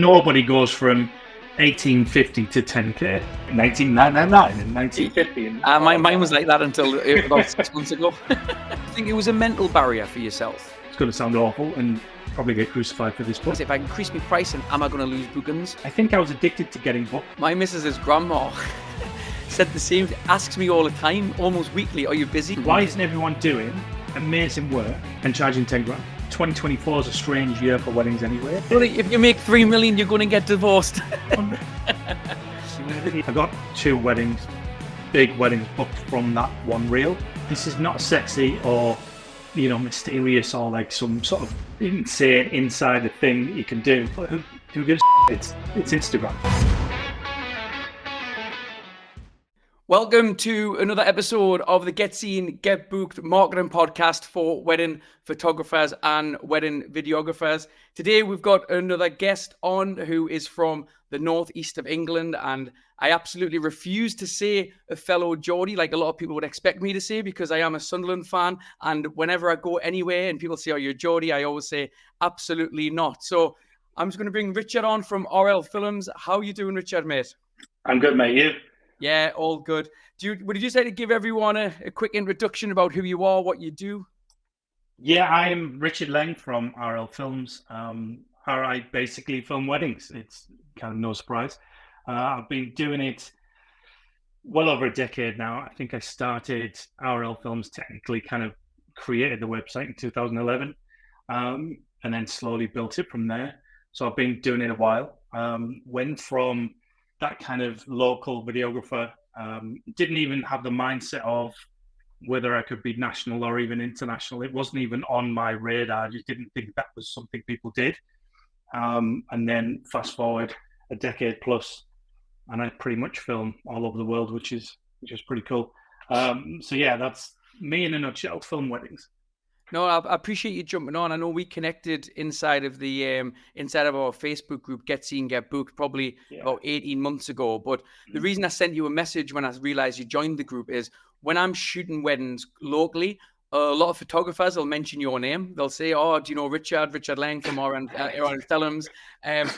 nobody goes from 1850 to 10k. 1999 and 1950. Mine was like that until about 6 months ago. I think it was a mental barrier for yourself. It's going to sound awful and probably get crucified for this book. If I increase my pricing, am I going to lose bookings? I think I was addicted to getting booked. My missus's grandma said the same, asks me all the time, almost weekly, are you busy? Why isn't everyone doing amazing work and charging 10 grand? 2024 is a strange year for weddings anyway. If you make 3 million, you're going to get divorced. I got 2 weddings, big weddings booked from that one reel. This is not sexy or, mysterious or like some sort of insane insider thing that you can do. But who gives a shit? It's Instagram. Welcome to another episode of the Get Seen, Get Booked marketing podcast for wedding photographers and wedding videographers. Today we've got another guest on who is from the northeast of England, and I absolutely refuse to say a fellow Geordie like a lot of people would expect me to say, because I am a Sunderland fan, and whenever I go anywhere and people say, "Oh, you're Geordie," I always say absolutely not. So I'm just going to bring Richard on from RL Films. How are you doing, Richard, mate? I'm good, mate. You? Yeah, all good. Would you just like to give everyone a quick introduction about who you are, what you do? Yeah, I'm Richard Leng from RL Films. I basically film weddings. It's kind of no surprise. I've been doing it well over a decade now. I think I started RL Films, technically kind of created the website in 2011, and then slowly built it from there. So I've been doing it a while. Went from that kind of local videographer, didn't even have the mindset of whether I could be national or even international. It wasn't even on my radar. I just didn't think that was something people did. And then fast forward a decade plus, and I pretty much film all over the world, which is pretty cool. So yeah, that's me in a nutshell, film weddings. No, I appreciate you jumping on. I know we connected inside of our Facebook group, Get Seen, Get Booked, probably about 18 months ago. But the reason I sent you a message when I realized you joined the group is when I'm shooting weddings locally, a lot of photographers will mention your name. They'll say, "Oh, do you know Richard Leng from RL Films?" And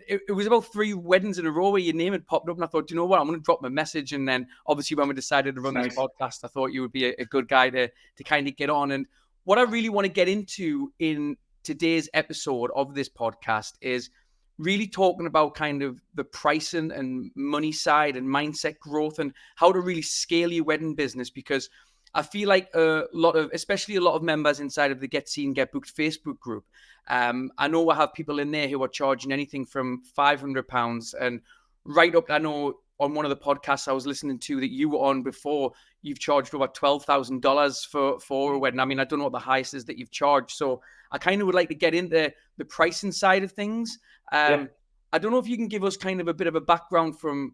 it was about 3 weddings in a row where your name had popped up, and I thought, you know what, I'm going to drop my message. And then obviously when we decided to run this podcast, I thought you would be a good guy to kind of get on. And what I really want to get into in today's episode of this podcast is really talking about kind of the pricing and money side and mindset growth and how to really scale your wedding business, because I feel like especially a lot of members inside of the Get Seen, Get Booked Facebook group, I know I have people in there who are charging anything from £500 and right up. I know on one of the podcasts I was listening to that you were on before, you've charged over $12,000 for a wedding. I mean, I don't know what the highest is that you've charged. So I kind of would like to get into the pricing side of things. I don't know if you can give us kind of a bit of a background from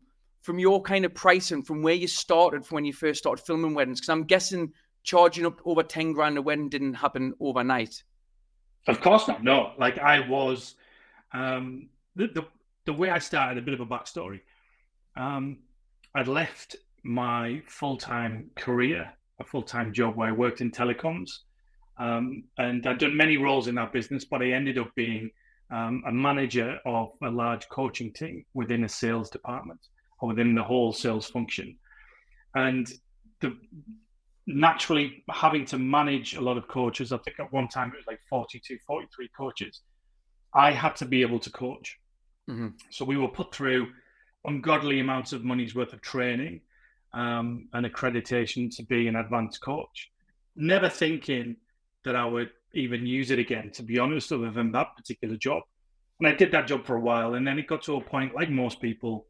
your kind of pricing, from where you started, from when you first started filming weddings, because I'm guessing charging up over 10 grand a wedding didn't happen overnight. Of course not. No, like I was, the way I started, a bit of a backstory. I'd left my full-time career, a full-time job where I worked in telecoms, and I'd done many roles in that business, but I ended up being a manager of a large coaching team within a sales department or within the whole sales function. And naturally having to manage a lot of coaches, I think at one time it was like 42, 43 coaches, I had to be able to coach. Mm-hmm. So we were put through ungodly amounts of money's worth of training and accreditation to be an advanced coach, never thinking that I would even use it again, to be honest, other than that particular job. And I did that job for a while, and then it got to a point, like most people,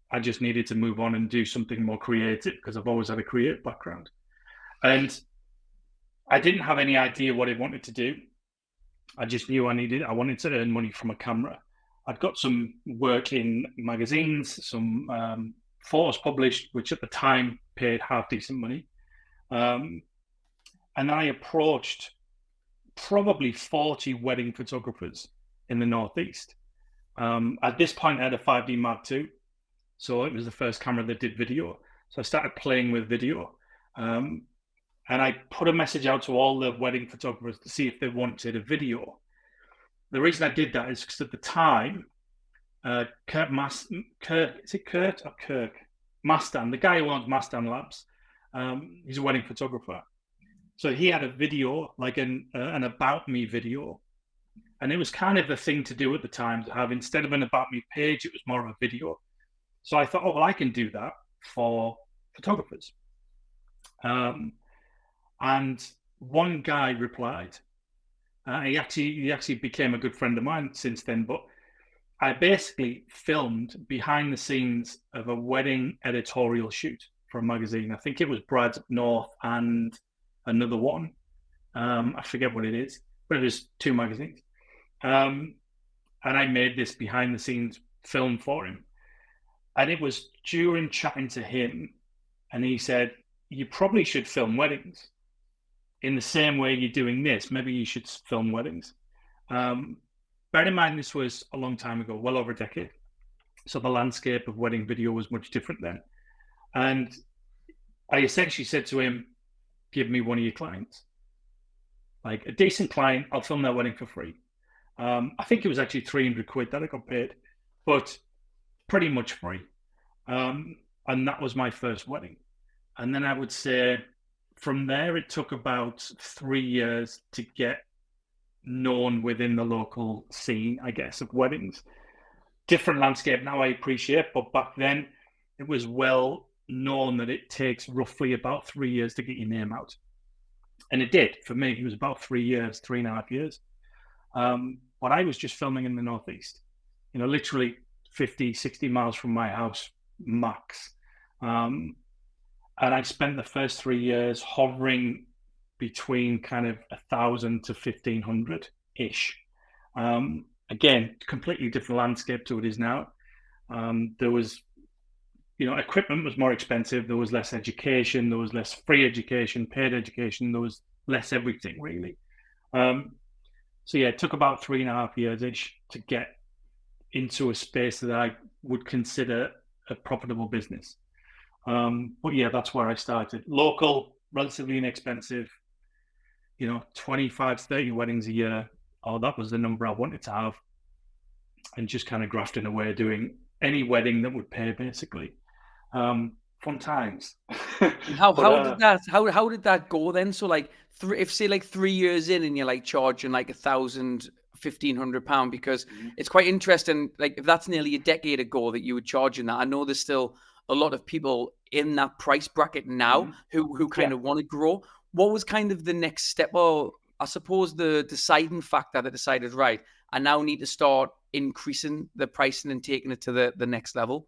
I just needed to move on and do something more creative, because I've always had a creative background. And I didn't have any idea what I wanted to do. I just knew I wanted to earn money from a camera. I'd got some work in magazines, some photos published, which at the time paid half decent money. And I approached probably 40 wedding photographers in the Northeast. At this point, I had a 5D Mark II. So it was the first camera that did video. So I started playing with video. And I put a message out to all the wedding photographers to see if they wanted a video. the reason I did that is because at the time, Kurt, is it Kurt or Kirk? Mastan, the guy who owns Mastan Labs, he's a wedding photographer. So he had a video, like an about me video. And it was kind of the thing to do at the time to have, instead of an about me page, it was more of a video. So I thought, oh, well, I can do that for photographers. And one guy replied. He actually became a good friend of mine since then. But I basically filmed behind the scenes of a wedding editorial shoot for a magazine. I think it was Brad North and another one. I forget what it is, but it was 2 magazines. And I made this behind the scenes film for him. And it was during chatting to him, and he said, you probably should film weddings. In the same way you're doing this, maybe you should film weddings. Bear in mind, this was a long time ago, well over a decade. So the landscape of wedding video was much different then. And I essentially said to him, give me one of your clients. Like a decent client, I'll film their wedding for free. I think it was actually 300 quid that I got paid, but pretty much free. And that was my first wedding. And then I would say from there, it took about 3 years to get known within the local scene, I guess, of weddings. Different landscape now, I appreciate, but back then it was well known that it takes roughly about 3 years to get your name out. And it did. For me, it was about 3 years, 3.5 years. But I was just filming in the Northeast, literally 50, 60 miles from my house, max. And I spent the first 3 years hovering between kind of 1,000 to 1,500-ish. Again, completely different landscape to what it is now. There was, equipment was more expensive. There was less education. There was less free education, paid education. There was less everything, really. So yeah, it took about 3.5 years-ish to get into a space that I would consider a profitable business. But yeah, that's where I started. Local, relatively inexpensive, 25, 30 weddings a year. Oh, that was the number I wanted to have. And just kind of grafting away, doing any wedding that would pay, basically. Fun times. How did that go then? So like, if say like 3 years in and you're like charging like £1,000, £1,500, because it's quite interesting. Like if that's nearly a decade ago that you were charging that, I know there's still a lot of people in that price bracket now who kind of want to grow. What was kind of the next step, or I suppose the deciding factor that decided, right, I now need to start increasing the pricing and taking it to the next level?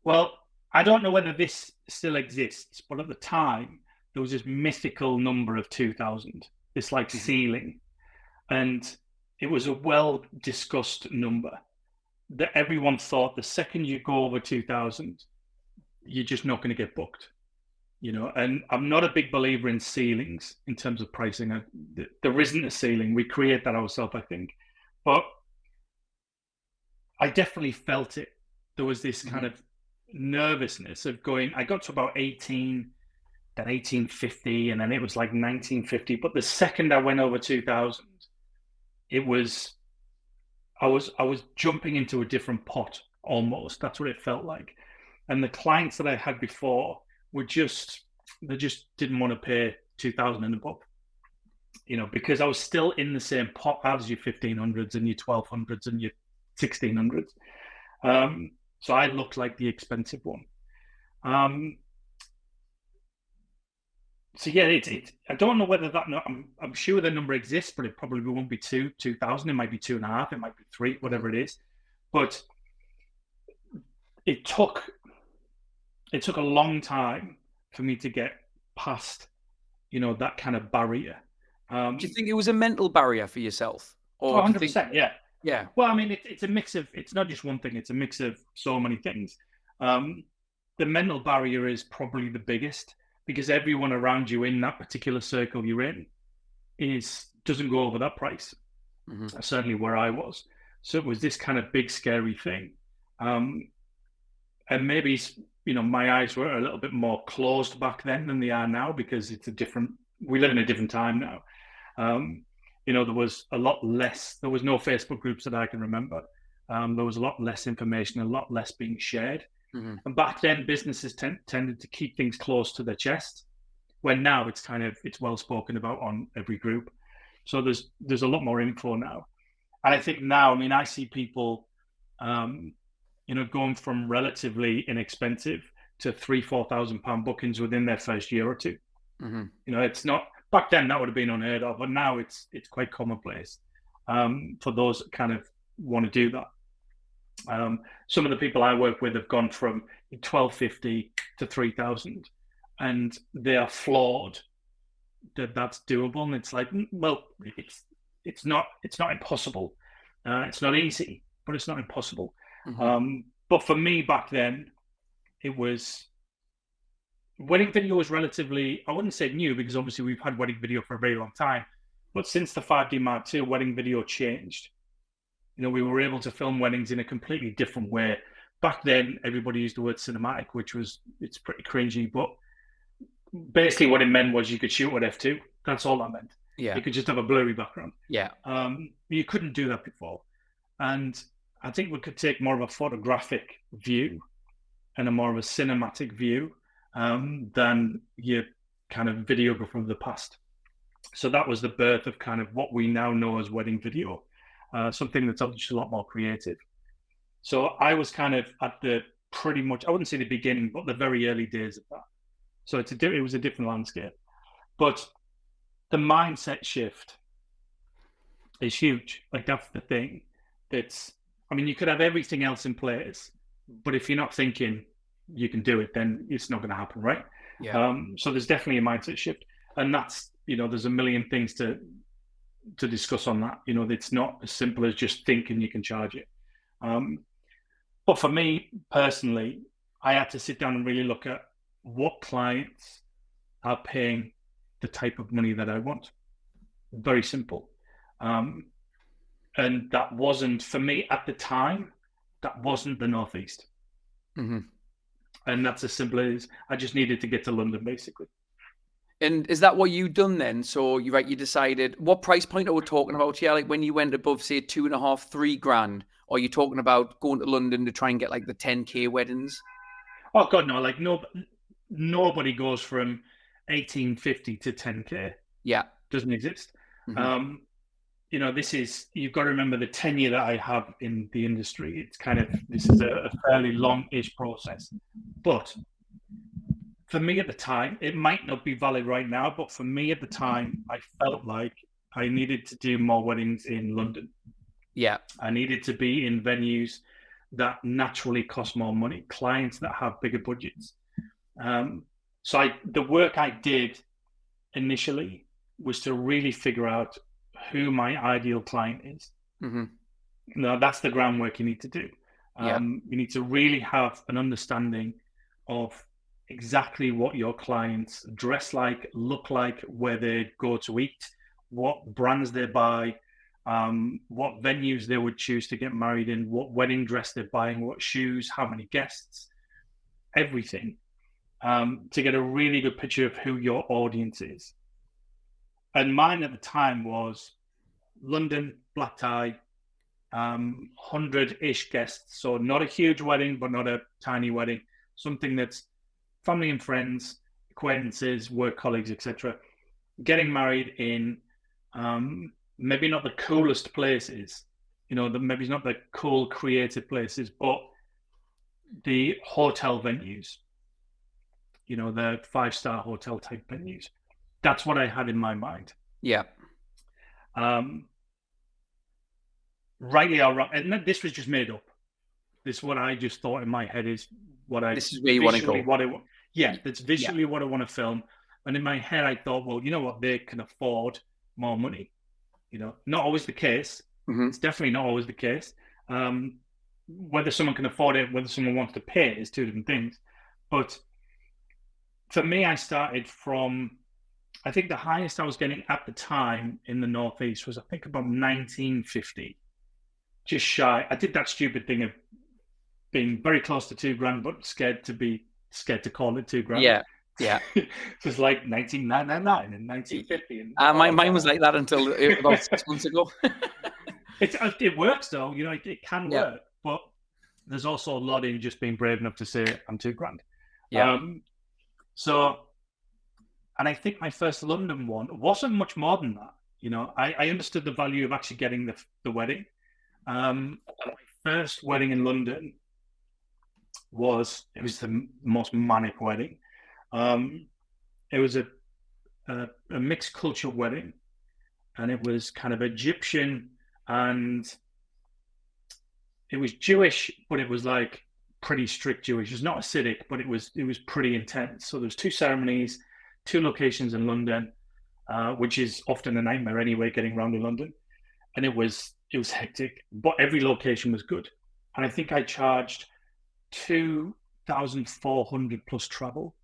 Well, I don't know whether this still exists, but at the time there was this mythical number of 2,000, this like ceiling, and it was a well discussed number that everyone thought the second you go over 2,000, you're just not going to get booked, and I'm not a big believer in ceilings in terms of pricing. There isn't a ceiling. We create that ourselves, I think. But I definitely felt it. There was this kind of nervousness of going, I got to about 18, then 1850, and then it was like 1950. But the second I went over 2,000, I was jumping into a different pot almost. That's what it felt like. And the clients that I had before were they just didn't want to pay 2,000 and above, because I was still in the same pot as your 1,500s and your 1,200s and your 1,600s. So I looked like the expensive one. So yeah, I don't know whether that. I'm sure the number exists, but it probably won't be 2,000. It might be 2.5. It might be 3, whatever it is. But it took a long time for me to get past, that kind of barrier. Do you think it was a mental barrier for yourself? Or 100%, yeah. Yeah. Well, I mean, it's a mix of, it's not just one thing, it's a mix of so many things. The mental barrier is probably the biggest, because everyone around you in that particular circle you're in doesn't go over that price. Certainly where I was. So it was this kind of big, scary thing. And maybe, my eyes were a little bit more closed back then than they are now, because we live in a different time now. there was a lot less. There was no Facebook groups that I can remember. There was a lot less information, a lot less being shared. And back then, businesses tended to keep things close to their chest, when now it's well spoken about on every group. So there's a lot more info now. And I think now, I see people, going from relatively inexpensive to £3,000-4,000 bookings within their first year or two. It's not, back then that would have been unheard of, but now it's quite commonplace for those that kind of want to do that. Some of the people I work with have gone from $1,250 to $3,000, and they are flawed that's doable. And it's like, well, it's not impossible. It's not easy, but it's not impossible. But for me back then, it was, wedding video was relatively, I wouldn't say new, because obviously we've had wedding video for a very long time, but since the 5D Mark II, wedding video changed. We were able to film weddings in a completely different way. Back then, everybody used the word cinematic, it's pretty cringy, but basically what it meant was you could shoot with f2. That's all that meant. Yeah. You could just have a blurry background. Yeah. You couldn't do that before. And I think we could take more of a photographic view and a more of a cinematic view than your kind of videographer of the past. So that was the birth of kind of what we now know as wedding video. Something that's obviously a lot more creative. So I was kind of at the pretty much, I wouldn't say the beginning, but the very early days of that. So it was a different landscape. But the mindset shift is huge. Like, that's the thing. You could have everything else in place, but if you're not thinking you can do it, then it's not going to happen, right? Yeah. So there's definitely a mindset shift. And that's, there's a million things to discuss on that. It's not as simple as just thinking you can charge it. But for me personally, I had to sit down and really look at what clients are paying the type of money that I want. Very simple. And that wasn't, for me at the time, that wasn't the Northeast. And that's as simple as, I just needed to get to London, basically. And is that what you done then? So you decided, what price point are we talking about here? Like when you went above, say, 2.5, 3 grand, or are you talking about going to London to try and get like the 10K weddings? Oh God, no! Like nobody goes from 1850 to 10K. Yeah, doesn't exist. You've got to remember the tenure that I have in the industry. This is a fairly long-ish process, but for me at the time, it might not be valid right now, but for me at the time, I felt like I needed to do more weddings in London. Yeah. I needed to be in venues that naturally cost more money, clients that have bigger budgets. So the work I did initially was to really figure out who my ideal client is. Now, that's the groundwork you need to do. You need to really have an understanding of exactly what your clients dress like, look like, where they go to eat, what brands they buy, what venues they would choose to get married in, what wedding dress they're buying, what shoes, how many guests, everything, to get a really good picture of who your audience is. And mine at the time was London, black tie, 100-ish guests. So not a huge wedding, but not a tiny wedding, something that's family and friends, acquaintances, work colleagues, etc. Getting married in maybe not the coolest places, maybe not the cool creative places, but the hotel venues, the 5-star hotel type venues. That's what I had in my mind. Yeah. Rightly or wrong, and this was just made up. This is what I just thought in my head is what I. This is where you want to go. That's visually what I want to film. And in my head, I thought, well, you know what? They can afford more money. Not always the case. It's definitely not always the case. Whether someone can afford it, whether someone wants to pay is two different things. But for me, I started from, I think the highest I was getting at the time in the Northeast was, I think, about 1950. Just shy. I did that stupid thing of being very close to 2 grand, but scared to call it 2 grand. Yeah. Yeah. So it's like 1999 and 1950. And mine was like that until about 6 months ago. It works though, it can Yeah. work, but there's also a lot in just being brave enough to say I'm $2,000. Yeah. And I think my first London one wasn't much more than that. I understood the value of actually getting the wedding. My first wedding in London was the most manic wedding. It was a mixed culture wedding, and it was kind of Egyptian, and it was Jewish, but it was like pretty strict Jewish. It was not Hasidic, but it was pretty intense. So there's 2 ceremonies, 2 locations in London, which is often a nightmare anyway, getting around in London. And it was hectic, but every location was good. And I think I charged 2,400 plus travel.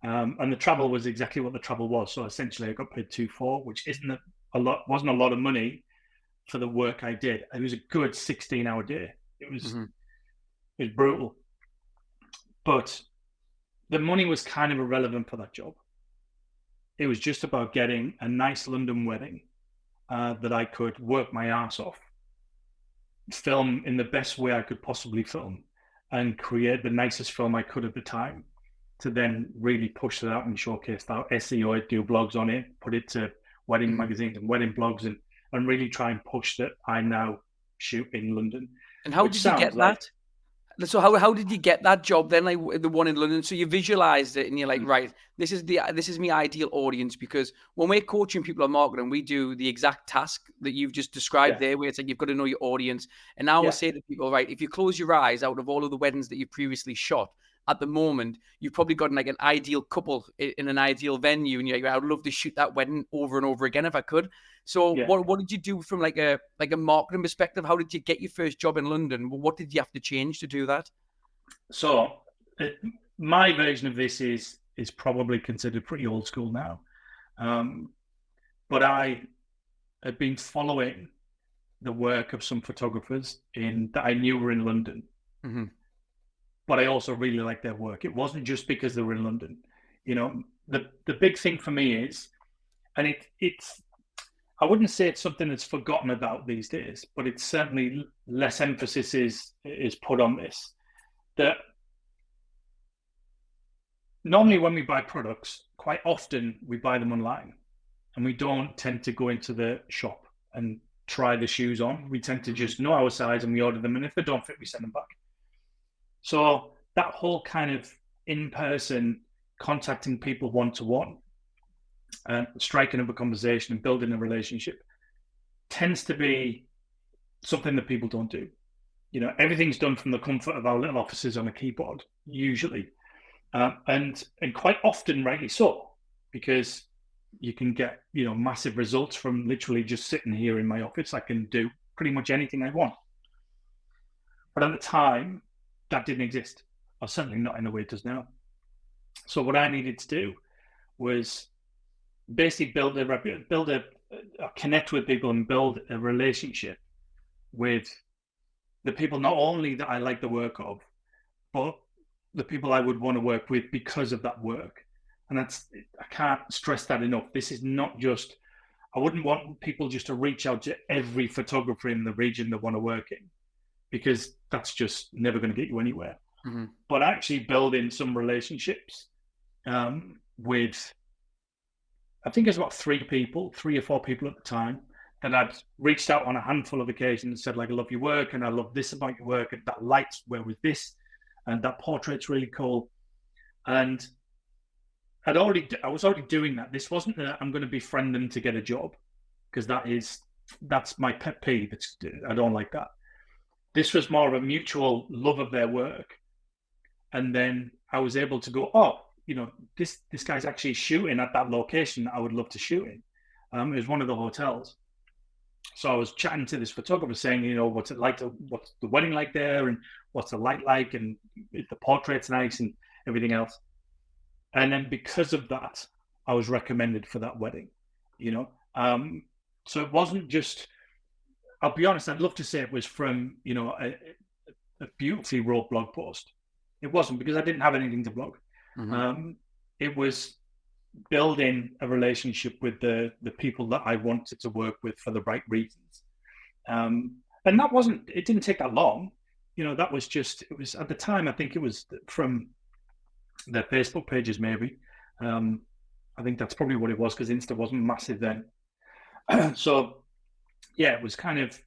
And the travel was exactly what the travel was. So essentially I got paid 2,400, which wasn't a lot of money for the work I did. It was a good 16-hour day. It was brutal. But the money was kind of irrelevant for that job. It was just about getting a nice London wedding that I could work my ass off, film in the best way I could possibly film, and create the nicest film I could at the time, to then really push that out and showcase that, SEO it, do blogs on it, put it to wedding magazines and wedding blogs, and really try and push that I now shoot in London. And how did you get that? So how did you get that job then, like the one in London? So you visualized it and you're like, right, this is my ideal audience, because when we're coaching people on marketing, we do the exact task that you've just described there, where it's like you've got to know your audience. And now we'll say to people, right, if you close your eyes, out of all of the weddings that you've previously shot, at the moment, you've probably got like an ideal couple in an ideal venue, and you're like, I would love to shoot that wedding over and over again if I could. So what did you do from like a marketing perspective? How did you get your first job in London? What did you have to change to do that? So my version of this is probably considered pretty old school now. But I had been following the work of some photographers that I knew were in London. Mm-hmm. But I also really liked their work. It wasn't just because they were in London. The big thing for me is, and it's I wouldn't say it's something that's forgotten about these days, but it's certainly less emphasis is put on this. That normally when we buy products, quite often we buy them online, and we don't tend to go into the shop and try the shoes on. We tend to just know our size and we order them, and if they don't fit, we send them back. So that whole kind of in-person contacting people one-to-one, striking up a conversation and building a relationship tends to be something that people don't do. Everything's done from the comfort of our little offices on a keyboard, usually. And quite often, rightly so, because you can get, massive results from literally just sitting here in my office. I can do pretty much anything I want. But at the time, that didn't exist, or certainly not in the way it does now. So what I needed to do was basically connect with people and build a relationship with the people not only that I like the work of, but the people I would want to work with because of that work. And I can't stress that enough. This is not just, I wouldn't want people just to reach out to every photographer in the region they want to work in, because that's just never going to get you anywhere. Mm-hmm. But actually building some relationships with, I think it's about 3 or 4 people at the time, that I'd reached out on a handful of occasions and said, like, I love your work and I love this about your work, and that light's where was this, and that portrait's really cool. And I was already doing that. This wasn't that I'm going to befriend them to get a job, because that's my pet peeve. I don't like that. This was more of a mutual love of their work. And then I was able to go, this guy's actually shooting at that location I would love to shoot in. It was one of the hotels. So I was chatting to this photographer saying, what's it like what's the wedding like there, and what's the light like, and if the portrait's nice and everything else. And then because of that, I was recommended for that wedding, So it wasn't just, I'll be honest, I'd love to say it was from, a beautifully wrote blog post. It wasn't, because I didn't have anything to blog. Mm-hmm. it was building a relationship with the people that I wanted to work with for the right reasons. And it didn't take that long. That was just, it was at the time, I think it was from their Facebook pages, maybe. I think that's probably what it was, because Insta wasn't massive then. So yeah, it was kind of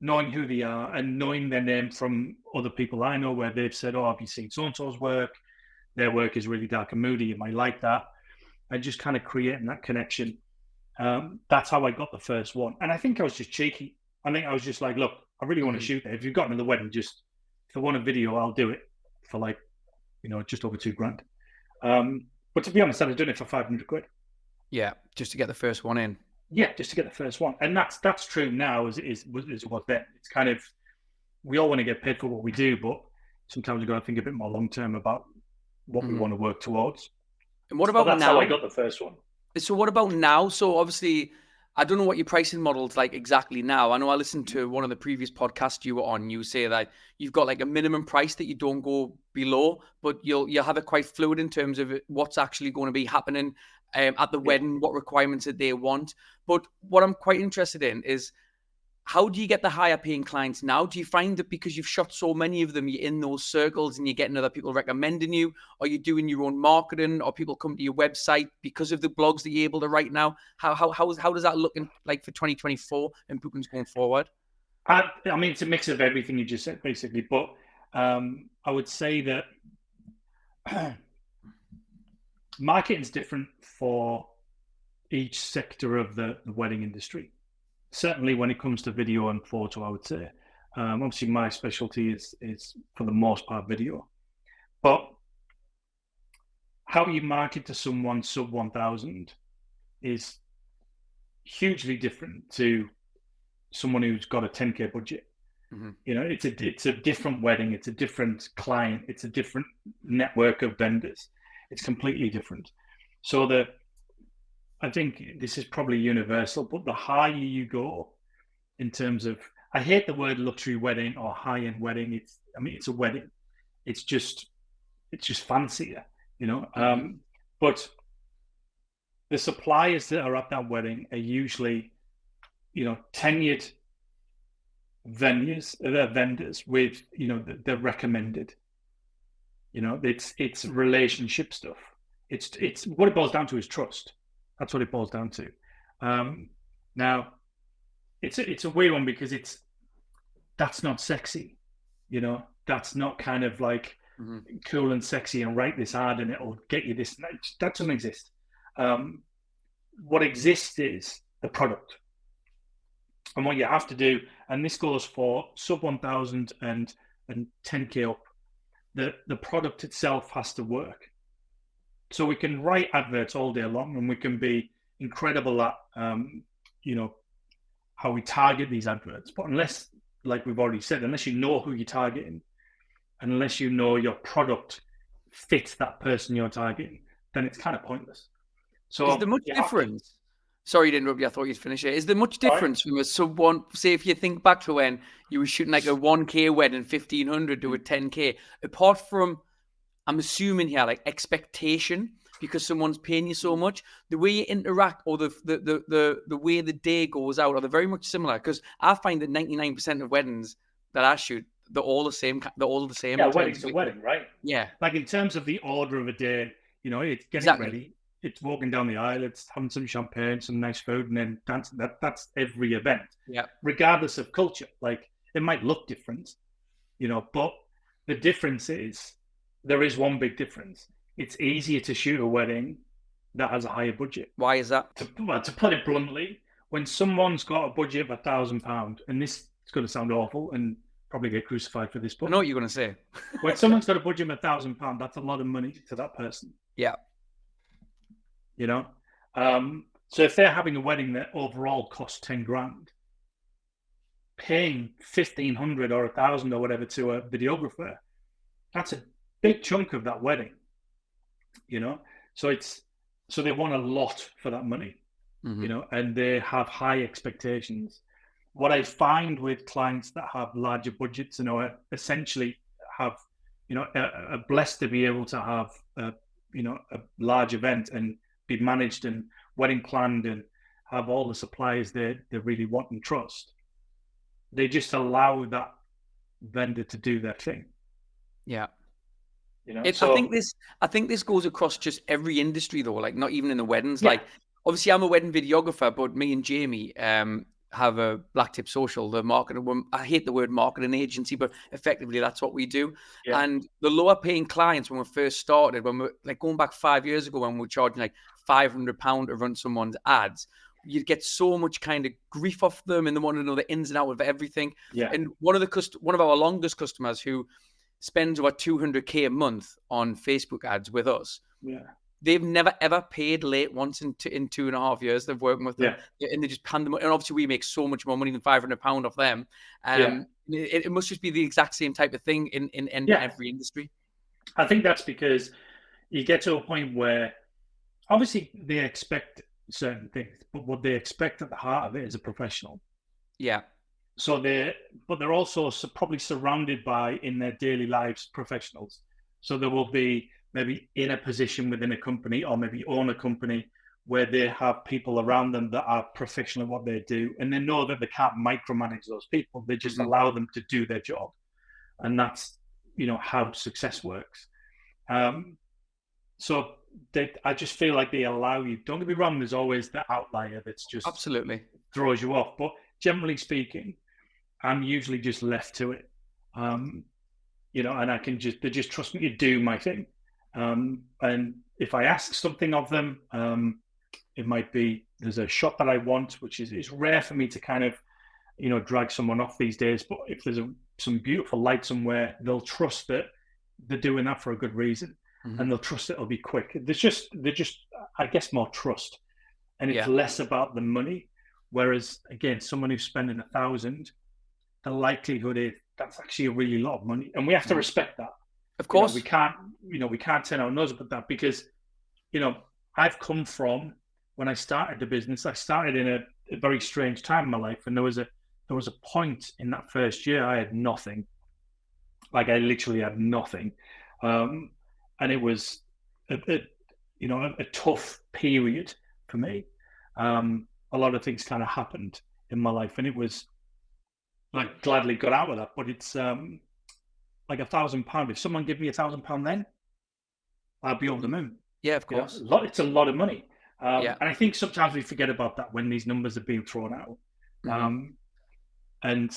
knowing who they are and knowing their name from other people I know, where they've said, oh, have you seen so-and-so's work? Their work is really dark and moody. You might like that. And just kind of creating that connection. That's how I got the first one. And I think I was just cheeky. I think I was just like, look, I really want to shoot there. If you've got another wedding, if I want a video, I'll do it for like, just over $2,000. But to be honest, I'd have done it for 500 quid. Yeah, just to get the first one in. Yeah, just to get the first one. And that's true now as it was then. It's kind of, we all want to get paid for what we do, but sometimes we've got to think a bit more long-term about what we want to work towards. And what about that's now? How I got the first one. So what about now? So obviously, I don't know what your pricing model's like exactly now. I know I listened to one of the previous podcasts you were on. You say that you've got like a minimum price that you don't go below, but you'll have it quite fluid in terms of what's actually going to be happening at the wedding, what requirements that they want. But what I'm quite interested in is, how do you get the higher paying clients now? Do you find that because you've shot so many of them, you're in those circles and you're getting other people recommending you? Are you doing your own marketing, or people come to your website because of the blogs that you're able to write now? How does that look like for 2024 and bookings going forward? I mean, it's a mix of everything you just said, basically. But I would say that marketing is different for each sector of the wedding industry. Certainly when it comes to video and photo, I would say. Obviously, my specialty is for the most part video. But how you market to someone sub 1,000 is hugely different to someone who's got a 10K budget. Mm-hmm. It's a different wedding. It's a different client. It's a different network of vendors. It's completely different. So I think this is probably universal, but the higher you go in terms of, I hate the word luxury wedding or high-end wedding. It's a wedding. It's just fancier, Mm-hmm. But the suppliers that are at that wedding are usually, tenured vendors with, they're recommended. It's relationship stuff. It's what it boils down to is trust. That's what it boils down to. Now, it's a weird one because that's not sexy, That's not kind of like cool and sexy and write this ad and it'll get you this. That doesn't exist. What exists is the product, and what you have to do. And this goes for sub 1,000 and 10K up. The product itself has to work. So we can write adverts all day long, and we can be incredible at, how we target these adverts. But unless, like we've already said, unless you know who you're targeting, unless you know your product fits that person you're targeting, then it's kind of pointless. So is there much difference? Sorry to interrupt you. I thought you'd finish it. Is there much difference from a sub one? Say if you think back to when you were shooting like a 1K wedding, 1,500 to a 10K, apart from, I'm assuming here, like expectation, because someone's paying you so much, the way you interact or the way the day goes out, are they very much similar? Because I find that 99% of weddings that I shoot, they're all the same. They're all the same. Yeah, wedding's a wedding, right? Yeah. Like in terms of the order of a day, it's getting ready, it's walking down the aisle, it's having some champagne, some nice food, and then dancing. That's every event. Yeah. Regardless of culture, like it might look different, but the difference is, there is one big difference. It's easier to shoot a wedding that has a higher budget. Why is that? To put it bluntly, when someone's got a budget of £1,000, and this is going to sound awful and probably get crucified for this, but I know what you're going to say. When someone's got a budget of £1,000, that's a lot of money to that person. Yeah. So if they're having a wedding that overall costs 10 grand, paying 1,500 or 1,000 or whatever to a videographer, that's a big chunk of that wedding, so they want a lot for that money, and they have high expectations. What I find with clients that have larger budgets, essentially have, are blessed to be able to have a large event and be managed and wedding planned and have all the suppliers they really want and trust. They just allow that vendor to do their thing. Yeah. So I think this goes across just every industry though, like not even in the weddings. yeah. Like obviously I'm a wedding videographer, but me and Jamie have a Black Tip Social, the marketing. I hate the word marketing agency, but effectively that's what we do. Yeah. And the lower paying clients when we first started, when we're like going back 5 years ago, when we were charging like £500 to run someone's ads, you'd get so much kind of grief off them, and they want to know the ins and outs of everything. Yeah. And one of our longest customers who spends about 200k a month on Facebook ads with us. Yeah. They've never ever paid late once in 2.5 years they've working with them, and they just hand them. And obviously, we make so much more money than £500 off them. It must just be the exact same type of thing in every industry. I think that's because you get to a point where obviously they expect certain things, but what they expect at the heart of it is a professional. Yeah. So they're also probably surrounded by, in their daily lives, professionals. So there will be maybe in a position within a company or maybe own a company where they have people around them that are professional at what they do. And they know that they can't micromanage those people. They just allow them to do their job. And that's, how success works. So I just feel like they allow you. Don't get me wrong, there's always the outlier that's just absolutely throws you off. But generally speaking, I'm usually just left to it. And they just trust me to do my thing. And if I ask something of them, it might be there's a shot that I want, which is rare for me to kind of, drag someone off these days. But if there's some beautiful light somewhere, they'll trust that they're doing that for a good reason, and they'll trust it'll be quick. They're just, I guess, more trust, and it's less about the money. Whereas again, someone who's spending 1,000, the likelihood is that's actually a really lot of money, and we have to respect that. Of course, we can't turn our nose up at that because, I've come from when I started the business. I started in a very strange time in my life, and there was a point in that first year I had nothing. Like I literally had nothing, and it was a tough period for me. A lot of things kind of happened in my life, and it was like gladly got out of that. But it's like £1,000. If someone give me £1,000 then, I'd be over the moon. Yeah, of course. It's a lot of money. And I think sometimes we forget about that when these numbers are being thrown out. And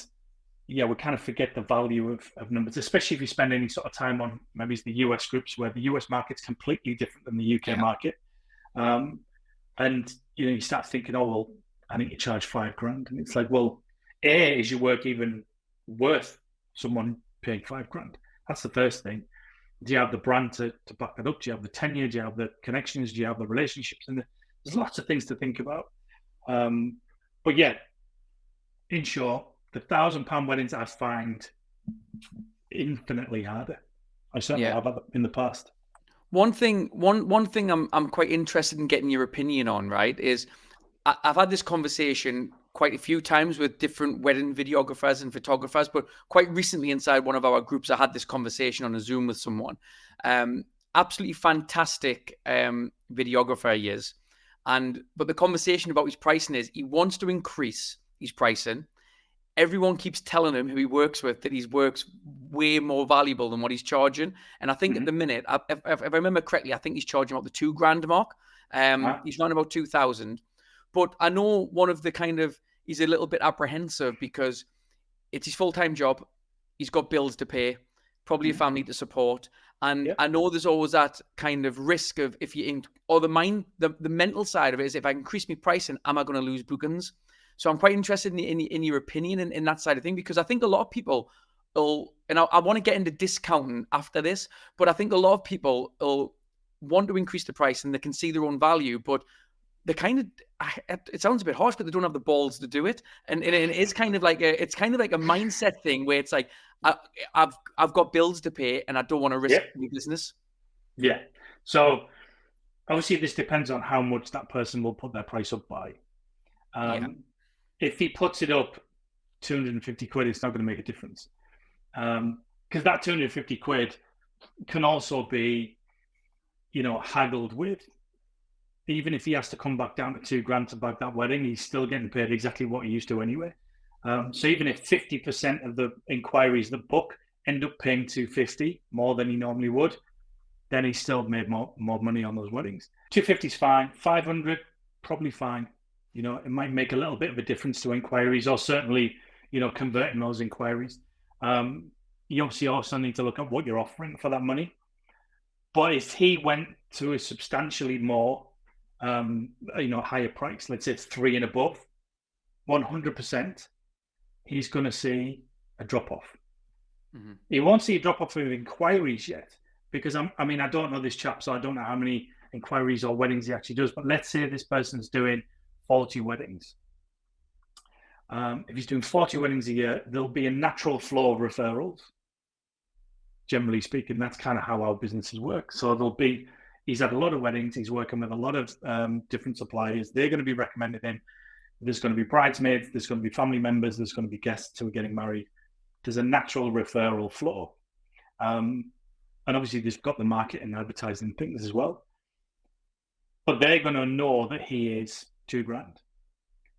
we kind of forget the value of numbers, especially if you spend any sort of time on maybe it's the US groups where the US market's completely different than the UK market. And you start thinking, oh, well, I think you charge $5,000. And it's like, well, is your work even worth someone paying $5,000? That's the first thing. Do you have the brand to back that up? Do you have the tenure? Do you have the connections? Do you have the relationships? And there's lots of things to think about. But yeah, in short, the £1,000 weddings I find infinitely harder. I certainly have in the past. One thing I'm quite interested in getting your opinion on, right, is I've had this conversation quite a few times with different wedding videographers and photographers, but quite recently inside one of our groups, I had this conversation on a Zoom with someone. Absolutely fantastic videographer he is. But the conversation about his pricing is he wants to increase his pricing. Everyone keeps telling him who he works with that his work's way more valuable than what he's charging. And I think at the minute, if I remember correctly, I think he's charging about the £2,000 mark. He's around about 2,000. But I know one of the he's a little bit apprehensive because it's his full-time job. He's got bills to pay, probably a family to support. And I know there's always that kind of risk of the mental side of it is if I increase my pricing, am I going to lose bookings? So I'm quite interested in your opinion in that side of thing, because I think a lot of people will, and I want to get into discounting after this, but I think a lot of people will want to increase the price and they can see their own value, but they it sounds a bit harsh, but they don't have the balls to do it. And it's kind of like a mindset thing where it's like, I've got bills to pay and I don't want to risk my business. Yeah. So obviously this depends on how much that person will put their price up by. If he puts it up 250 quid, it's not going to make a difference. Because that 250 quid can also be haggled with, even if he has to come back down to $2,000 to back that wedding, he's still getting paid exactly what he used to anyway. So even if 50% of the inquiries that book end up paying $250 more than he normally would, then he still made more money on those weddings. $250 is fine. $500 probably fine. It might make a little bit of a difference to inquiries, or certainly converting those inquiries. You obviously also need to look at what you're offering for that money. But if he went to a substantially more higher price, let's say it's 3 and above, 100%, he's going to see a drop-off. Mm-hmm. He won't see a drop-off of inquiries yet, because I don't know this chap, so I don't know how many inquiries or weddings he actually does, but let's say this person's doing 40 weddings. If he's doing 40 weddings a year, there'll be a natural flow of referrals. Generally speaking, that's kind of how our businesses work. So he's had a lot of weddings, he's working with a lot of different suppliers. They're going to be recommending him. There's going to be bridesmaids, there's going to be family members, there's going to be guests who are getting married. There's a natural referral flow. And obviously there's got the marketing and advertising things as well. But they're going to know that he is $2,000.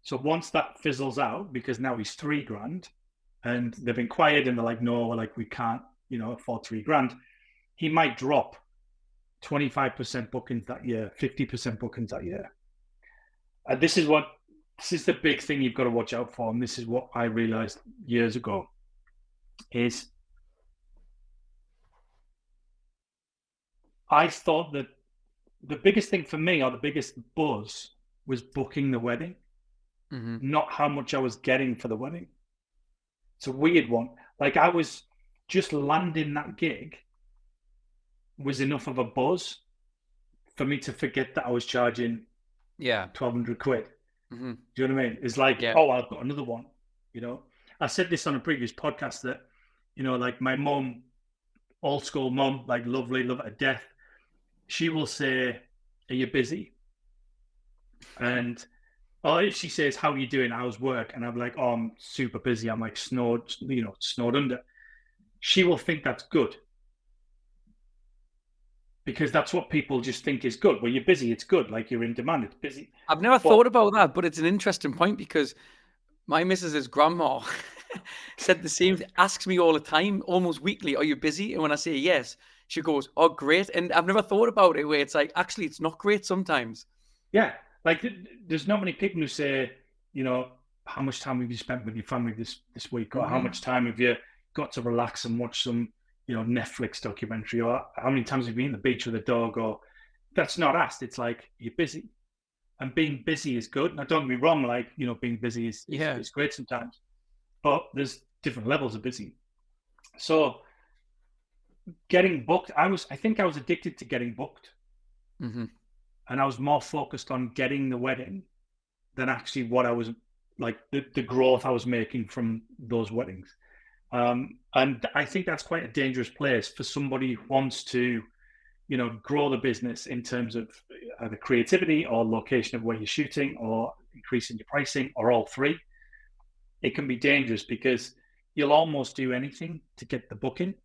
So once that fizzles out, because now he's $3,000, and they've inquired and they're like, no, we can't, afford $3,000, he might drop 25% bookings that year, 50% bookings that year. This is the big thing you've got to watch out for. And this is what I realized years ago is I thought that the biggest thing for me, or the biggest buzz, was booking the wedding, not how much I was getting for the wedding. It's a weird one. I was just landing that gig was enough of a buzz for me to forget that I was charging 1,200 quid. Mm-hmm. Do you know what I mean? It's oh, I've got another one. I said this on a previous podcast that, my mum, old school mum, lovely, love her to death, she will say, are you busy? And if she says, how are you doing? How's work? And I'm like, oh, I'm super busy. I'm snowed under. She will think that's good, because that's what people just think is good. Well, you're busy, it's good. You're in demand, it's busy. I've never thought about that, but it's an interesting point, because my missus's grandma said the same thing, asks me all the time, almost weekly, are you busy? And when I say yes, she goes, oh, great. And I've never thought about it where it's actually, it's not great sometimes. Yeah. There's not many people who say, how much time have you spent with your family this week? Or how much time have you got to relax and watch some, Netflix documentary? Or how many times have you been at the beach with a dog? Or that's not asked. It's you're busy. And being busy is good. Now, don't get me wrong, being busy is great sometimes. But there's different levels of busy. So getting booked, I think I was addicted to getting booked. Mm-hmm. And I was more focused on getting the wedding than actually what I was the growth I was making from those weddings. And I think that's quite a dangerous place for somebody who wants to, grow the business in terms of either creativity or location of where you're shooting or increasing your pricing or all three. It can be dangerous because you'll almost do anything to get the booking,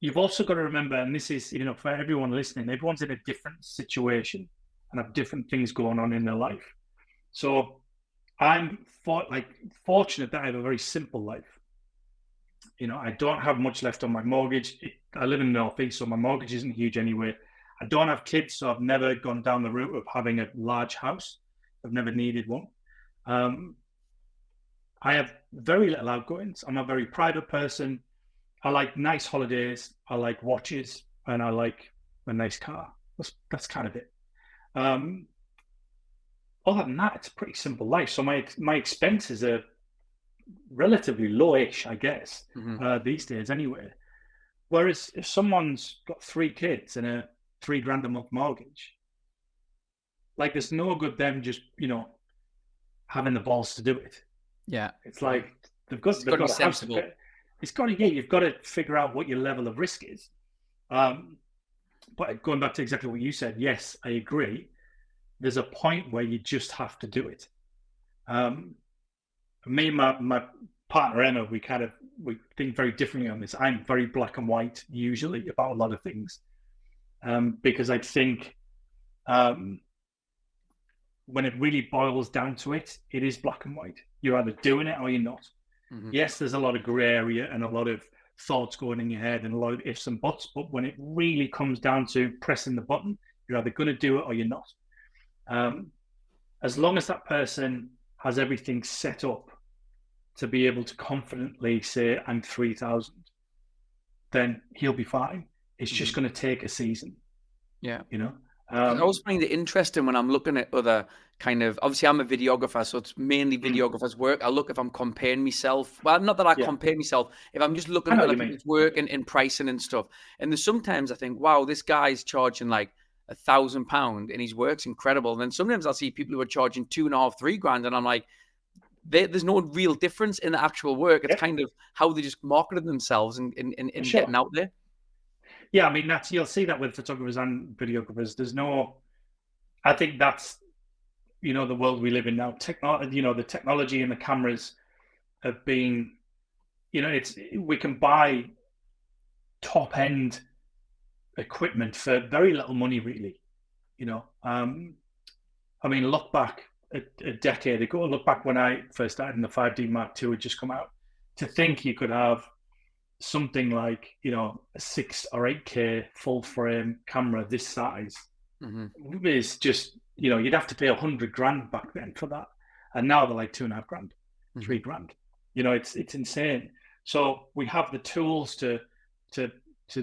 You've also got to remember, and this is, for everyone listening, everyone's in a different situation and have different things going on in their life. So I'm fortunate that I have a very simple life. I don't have much left on my mortgage. I live in the Northeast, so my mortgage isn't huge anyway. I don't have kids, so I've never gone down the route of having a large house. I've never needed one. I have very little outgoings. I'm a very private person. I like nice holidays, I like watches, and I like a nice car. That's kind of it. Other than that, it's a pretty simple life. So my expenses are relatively lowish, I guess, these days anyway. Whereas if someone's got 3 kids and a $3,000 a month mortgage, there's no good them just, having the balls to do it. Yeah. It's they've got a house to pay. You've got to figure out what your level of risk is. But going back to exactly what you said, yes, I agree. There's a point where you just have to do it. Me and my partner Emma, we think very differently on this. I'm very black and white usually about a lot of things, because I think when it really boils down to it, it is black and white. You're either doing it or you're not. Mm-hmm. Yes, there's a lot of gray area and a lot of thoughts going in your head and a lot of ifs and buts, but when it really comes down to pressing the button, you're either going to do it or you're not. As long as that person has everything set up to be able to confidently say, I'm 3,000, then he'll be fine. It's just going to take a season. Yeah. You know? I always find it interesting when I'm looking at other kind of, obviously I'm a videographer, so it's mainly videographers' work. I look if I'm comparing myself. Well, not that I compare myself. If I'm just looking at other people's work and pricing and stuff. And there's sometimes I think, wow, this guy's charging like £1,000 and his work's incredible. And then sometimes I'll see people who are charging $2,500, $3,000, and I'm like, there's no real difference in the actual work. It's kind of how they just marketed themselves and getting out there. Yeah, I mean, you'll see that with photographers and videographers. I think that's, the world we live in now. The technology and the cameras have been, we can buy top end equipment for very little money, really. I mean, look back a decade ago, look back when I first started and the 5D Mark II had just come out. To think you could have something like, a 6 or 8K full frame camera this size is just, you'd have to pay $100,000 back then for that. And now they're like $2,500, $3,000. It's insane. So we have the tools to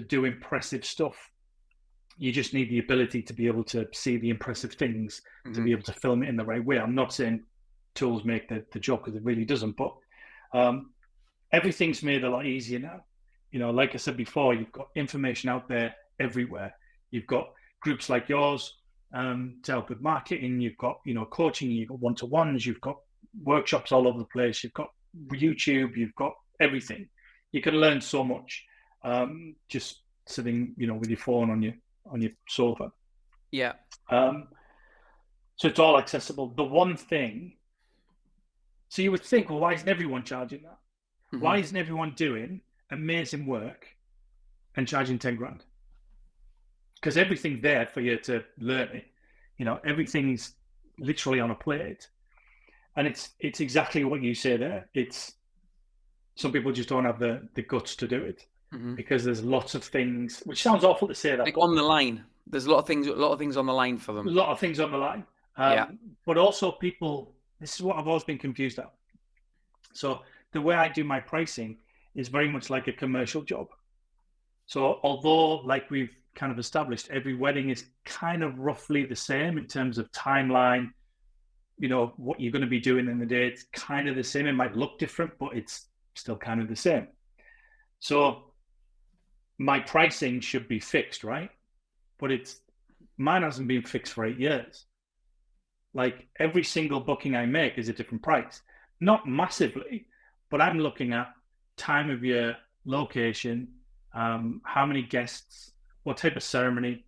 do impressive stuff. You just need the ability to be able to see the impressive things, to be able to film it in the right way. I'm not saying tools make the job, because it really doesn't, but everything's made a lot easier now. Like I said before, you've got information out there everywhere. You've got groups like yours to help with marketing. You've got, coaching, you've got one-to-ones, you've got workshops all over the place. You've got YouTube, you've got everything. You can learn so much just sitting, with your phone on your sofa. Yeah. So it's all accessible. The one thing, so you would think, well, why isn't everyone charging that? Why isn't everyone doing amazing work and charging $10,000? Because everything's there for you to learn it. Everything's literally on a plate, and it's exactly what you say there. It's some people just don't have the guts to do it, because there's lots of things, which sounds awful to say that, like on the line. There's a lot of things on the line for them. A lot of things on the line. But also people, this is what I've always been confused at. So the way I do my pricing is very much like a commercial job. So although, like we've kind of established, every wedding is kind of roughly the same in terms of timeline, what you're going to be doing in the day, it's kind of the same. It might look different, but it's still kind of the same. So my pricing should be fixed, right? But mine hasn't been fixed for 8 years. Like every single booking I make is a different price. Not massively, but I'm looking at time of year, location, how many guests, what type of ceremony.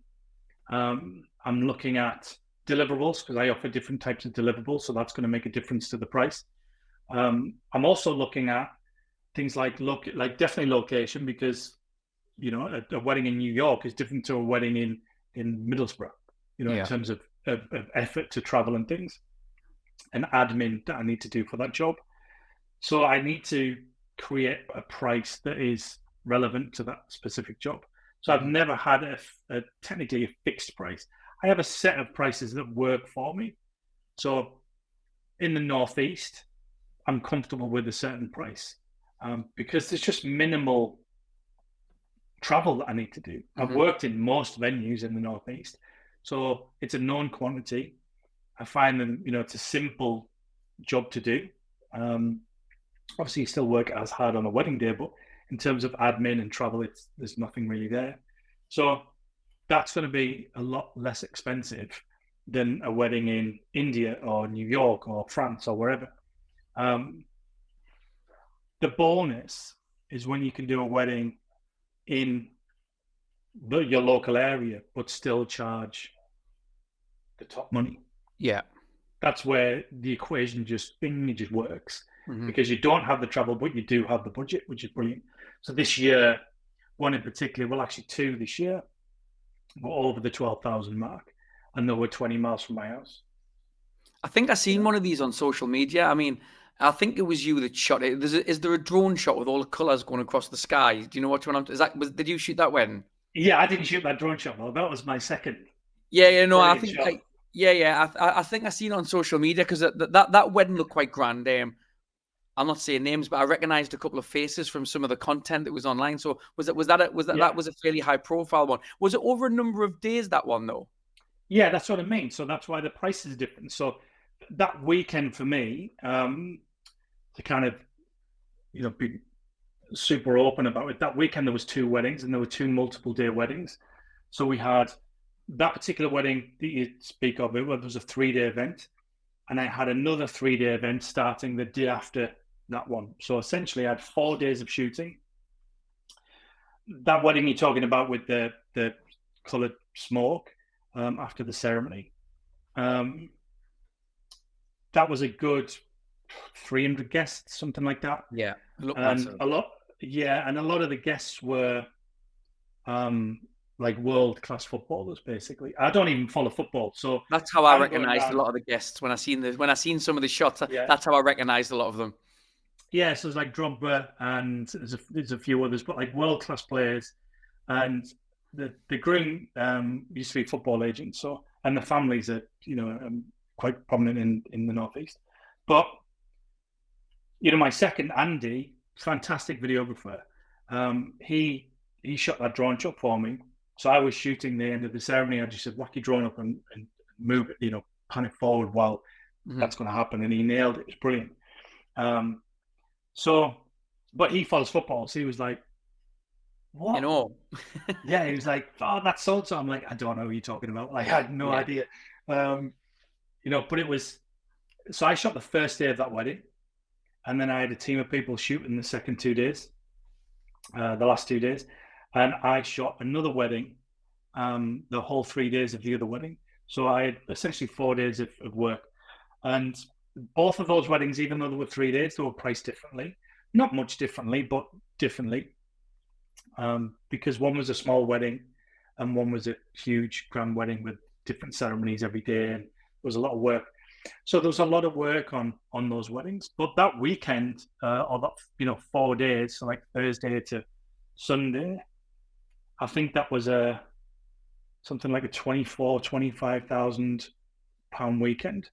I'm looking at deliverables, because I offer different types of deliverables, so that's going to make a difference to the price. I'm also looking at things like definitely location, because a wedding in New York is different to a wedding in Middlesbrough, in terms of effort to travel and things, and admin that I need to do for that job. So I need to create a price that is relevant to that specific job. So I've never had technically a fixed price. I have a set of prices that work for me. So in the Northeast, I'm comfortable with a certain price, because there's just minimal travel that I need to do. I've worked in most venues in the Northeast, so it's a known quantity. I find them, it's a simple job to do. Obviously, you still work as hard on a wedding day, but in terms of admin and travel, there's nothing really there. So that's going to be a lot less expensive than a wedding in India or New York or France or wherever. The bonus is when you can do a wedding in your local area, but still charge the top money. Yeah. That's where the equation just works. because you don't have the travel, but you do have the budget, which is brilliant. So this year, one in particular, well, actually two this year, were over the 12,000 mark, and they were 20 miles from my house. I think I seen one of these on social media. I mean, I think it was you that shot it. Is there a drone shot with all the colours going across the sky? Do you know which one did you shoot that when? Yeah, I didn't shoot that drone shot, though. That was my second. Yeah, no, I think, I think I seen it on social media because that wedding looked quite grand. I'm not saying names, but I recognised a couple of faces from some of the content that was online. So that was a fairly high profile one. Was it over a number of days, that one though? Yeah, that's what I mean. So that's why the price is different. So that weekend for me, to kind of, be super open about it, that weekend there was two weddings, and there were two multiple day weddings. So we had that particular wedding that you speak of, it was a 3-day event, and I had another 3-day event starting the day after that one. So essentially I had 4 days of shooting. That wedding you're talking about with the coloured smoke after the ceremony, that was a good 300 guests, something like that. Yeah, and a lot of the guests were like world-class footballers, basically. I don't even follow football, so that's how I recognised a lot of the guests when I seen some of the shots. That's how I recognised a lot of them. Yeah, so it's like Drogba, and there's a few others, but like world-class players. And the groom used to be a football agent, so, and the families are quite prominent in the Northeast. But my second, Andy, fantastic videographer. He shot that drone shot for me. So I was shooting the end of the ceremony. I just said, whack your drone up and move it, pan it forward while that's going to happen. And he nailed it. It was brilliant. But he follows football. So he was like, what? Yeah, he was like, oh, that's so-and-so. I'm like, I don't know who you're talking about. Like, I had no idea. But it was, so I shot the first day of that wedding. And then I had a team of people shooting the second 2 days, the last 2 days. And I shot another wedding, the whole 3 days of the other wedding. So I had essentially 4 days of work. And both of those weddings, even though they were 3 days, they were priced differently. Not much differently, but differently. Because one was a small wedding and one was a huge grand wedding with different ceremonies every day. And there was a lot of work. So there was a lot of work on those weddings. But that weekend, or that 4 days, so like Thursday to Sunday, I think that was something like a 25,000 pound weekend.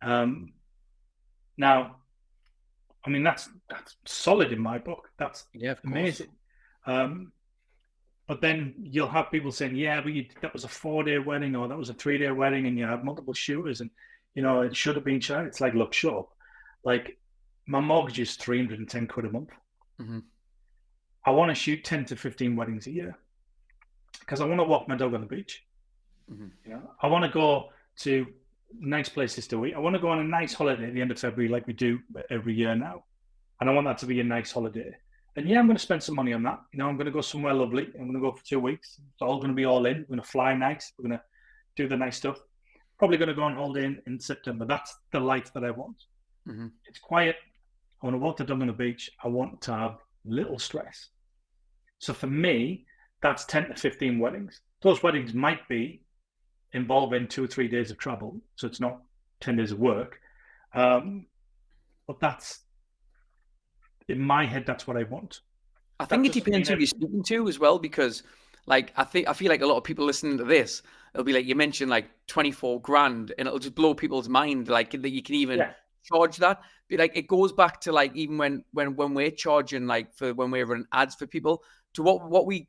Now, I mean that's solid in my book. That's amazing. But then you'll have people saying, yeah, but that was a 4-day wedding, or that was a 3-day wedding, and you had multiple shooters, and it should have been shot. It's like, look, shut up. Like, my mortgage is 310 quid a month. I want to shoot 10 to 15 weddings a year because I want to walk my dog on the beach. I want to go to nice places to eat. I want to go on a nice holiday at the end of February, like we do every year now. And I want that to be a nice holiday. And I'm going to spend some money on that. I'm going to go somewhere lovely. I'm going to go for 2 weeks. It's all going to be all in. We're going to fly nice. We're going to do the nice stuff. Probably going to go on holiday in September. That's the life that I want. It's quiet. I want to walk the dog on the beach. I want to have little stress. So for me, that's 10 to 15 weddings. Those weddings might be involving 2 or 3 days of travel. So it's not 10 days of work. But that's, in my head, that's what I want. I think it depends who you're speaking to as well, because like, I feel like a lot of people listening to this, it'll be like, you mentioned like 24 grand and it'll just blow people's mind. Like that you can even charge that. But like, it goes back to like, even when we're charging, like for when we're running ads for people, to what we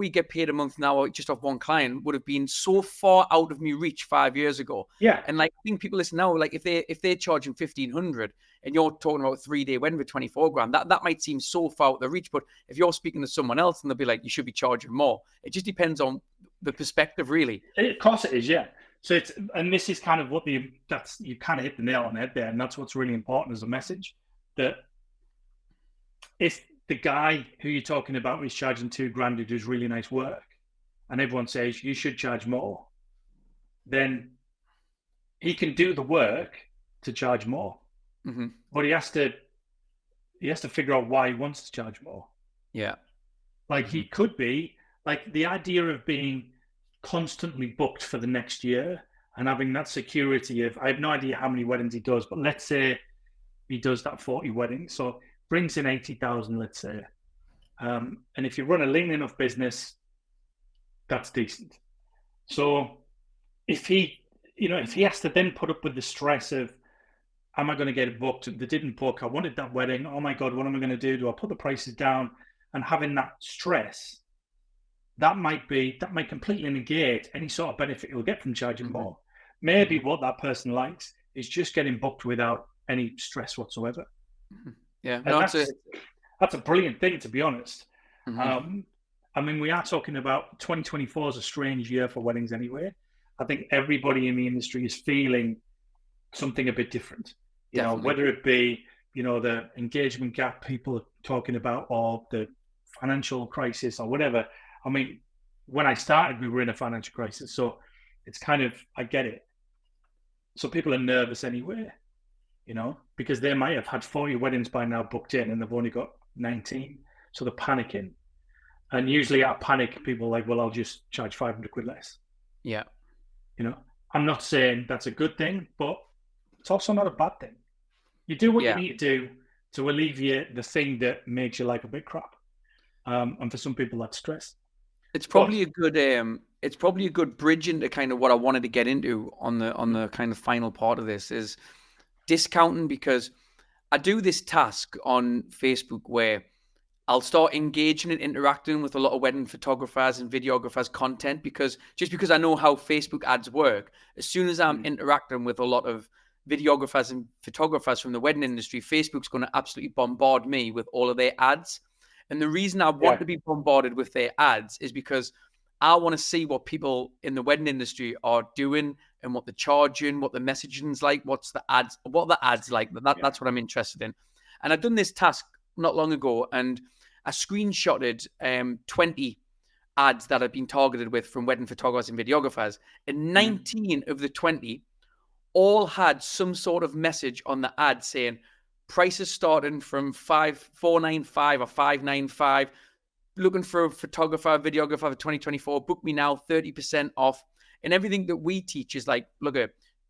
get paid a month now just off one client would have been so far out of my reach 5 years ago. And like, I think people listen now, like if they're charging 1,500 and you're talking about a 3-day wedding for 24 grand, that might seem so far out of the reach. But if you're speaking to someone else and they'll be like, you should be charging more. It just depends on the perspective, really. Of course it is, yeah. So and this is kind of what you kind of hit the nail on the head there. And that's what's really important as a message, that if the guy who you're talking about is charging 2 grand who does really nice work, and everyone says you should charge more, then he can do the work to charge more. But he has to he has to figure out why he wants to charge more. Yeah. Like he could be like the idea of being constantly booked for the next year and having that security of, I have no idea how many weddings he does, but let's say he does that 40 weddings. So brings in 80,000, let's say. And if you run a lean enough business, that's decent. So if he has to then put up with the stress of, am I going to get it booked? They didn't book. I wanted that wedding. Oh my God, what am I going to do? Do I put the prices down? And having that stress, that might completely negate any sort of benefit you'll get from charging more. Maybe what that person likes is just getting booked without any stress whatsoever. Yeah, no, that's a brilliant thing, to be honest. I mean, we are talking about 2024 is a strange year for weddings anyway. I think everybody in the industry is feeling something a bit different. You know, whether it be, the engagement gap people are talking about, or the financial crisis, or whatever. I mean, when I started, we were in a financial crisis, so it's kind of, I get it. So people are nervous anyway, because they might have had 40 weddings by now booked in, and they've only got 19, so they're panicking. And usually out of panic, people are like, well, I'll just charge 500 quid less. Yeah. I'm not saying that's a good thing, but it's also not a bad thing. You do what you need to do to alleviate the thing that makes your life a bit crap. And for some people, that's stress. It's probably a good bridge into kind of what I wanted to get into on the kind of final part of this is discounting, because I do this task on Facebook where I'll start engaging and interacting with a lot of wedding photographers and videographers content, because I know how Facebook ads work. As soon as I'm interacting with a lot of videographers and photographers from the wedding industry, Facebook's going to absolutely bombard me with all of their ads. And the reason I want to be bombarded with their ads is because I want to see what people in the wedding industry are doing and what they're charging, what the messaging's like, what the ads like. That's what I'm interested in. And I've done this task not long ago, and I screenshotted 20 ads that I've been targeted with from wedding photographers and videographers, and 19 of the 20 all had some sort of message on the ad saying prices starting from 495 or 595. Looking for a photographer, videographer for 2024. Book me now, 30% off. And everything that we teach is like, look,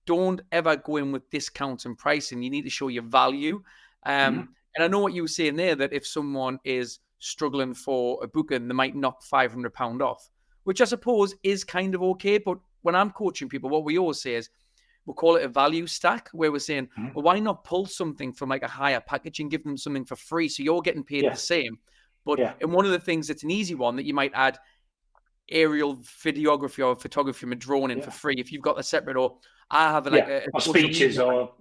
don't ever go in with discounts and pricing. You need to show your value. And I know what you were saying there, that if someone is struggling for a booking, they might knock £500 off, which I suppose is kind of okay. But when I'm coaching people, what we always say is, we'll call it a value stack, where we're saying, well, why not pull something from like a higher package and give them something for free, so you're getting paid the same. But and one of the things that's an easy one that you might add aerial videography or photography from a drone in for free if you've got a separate, or I have like or speeches or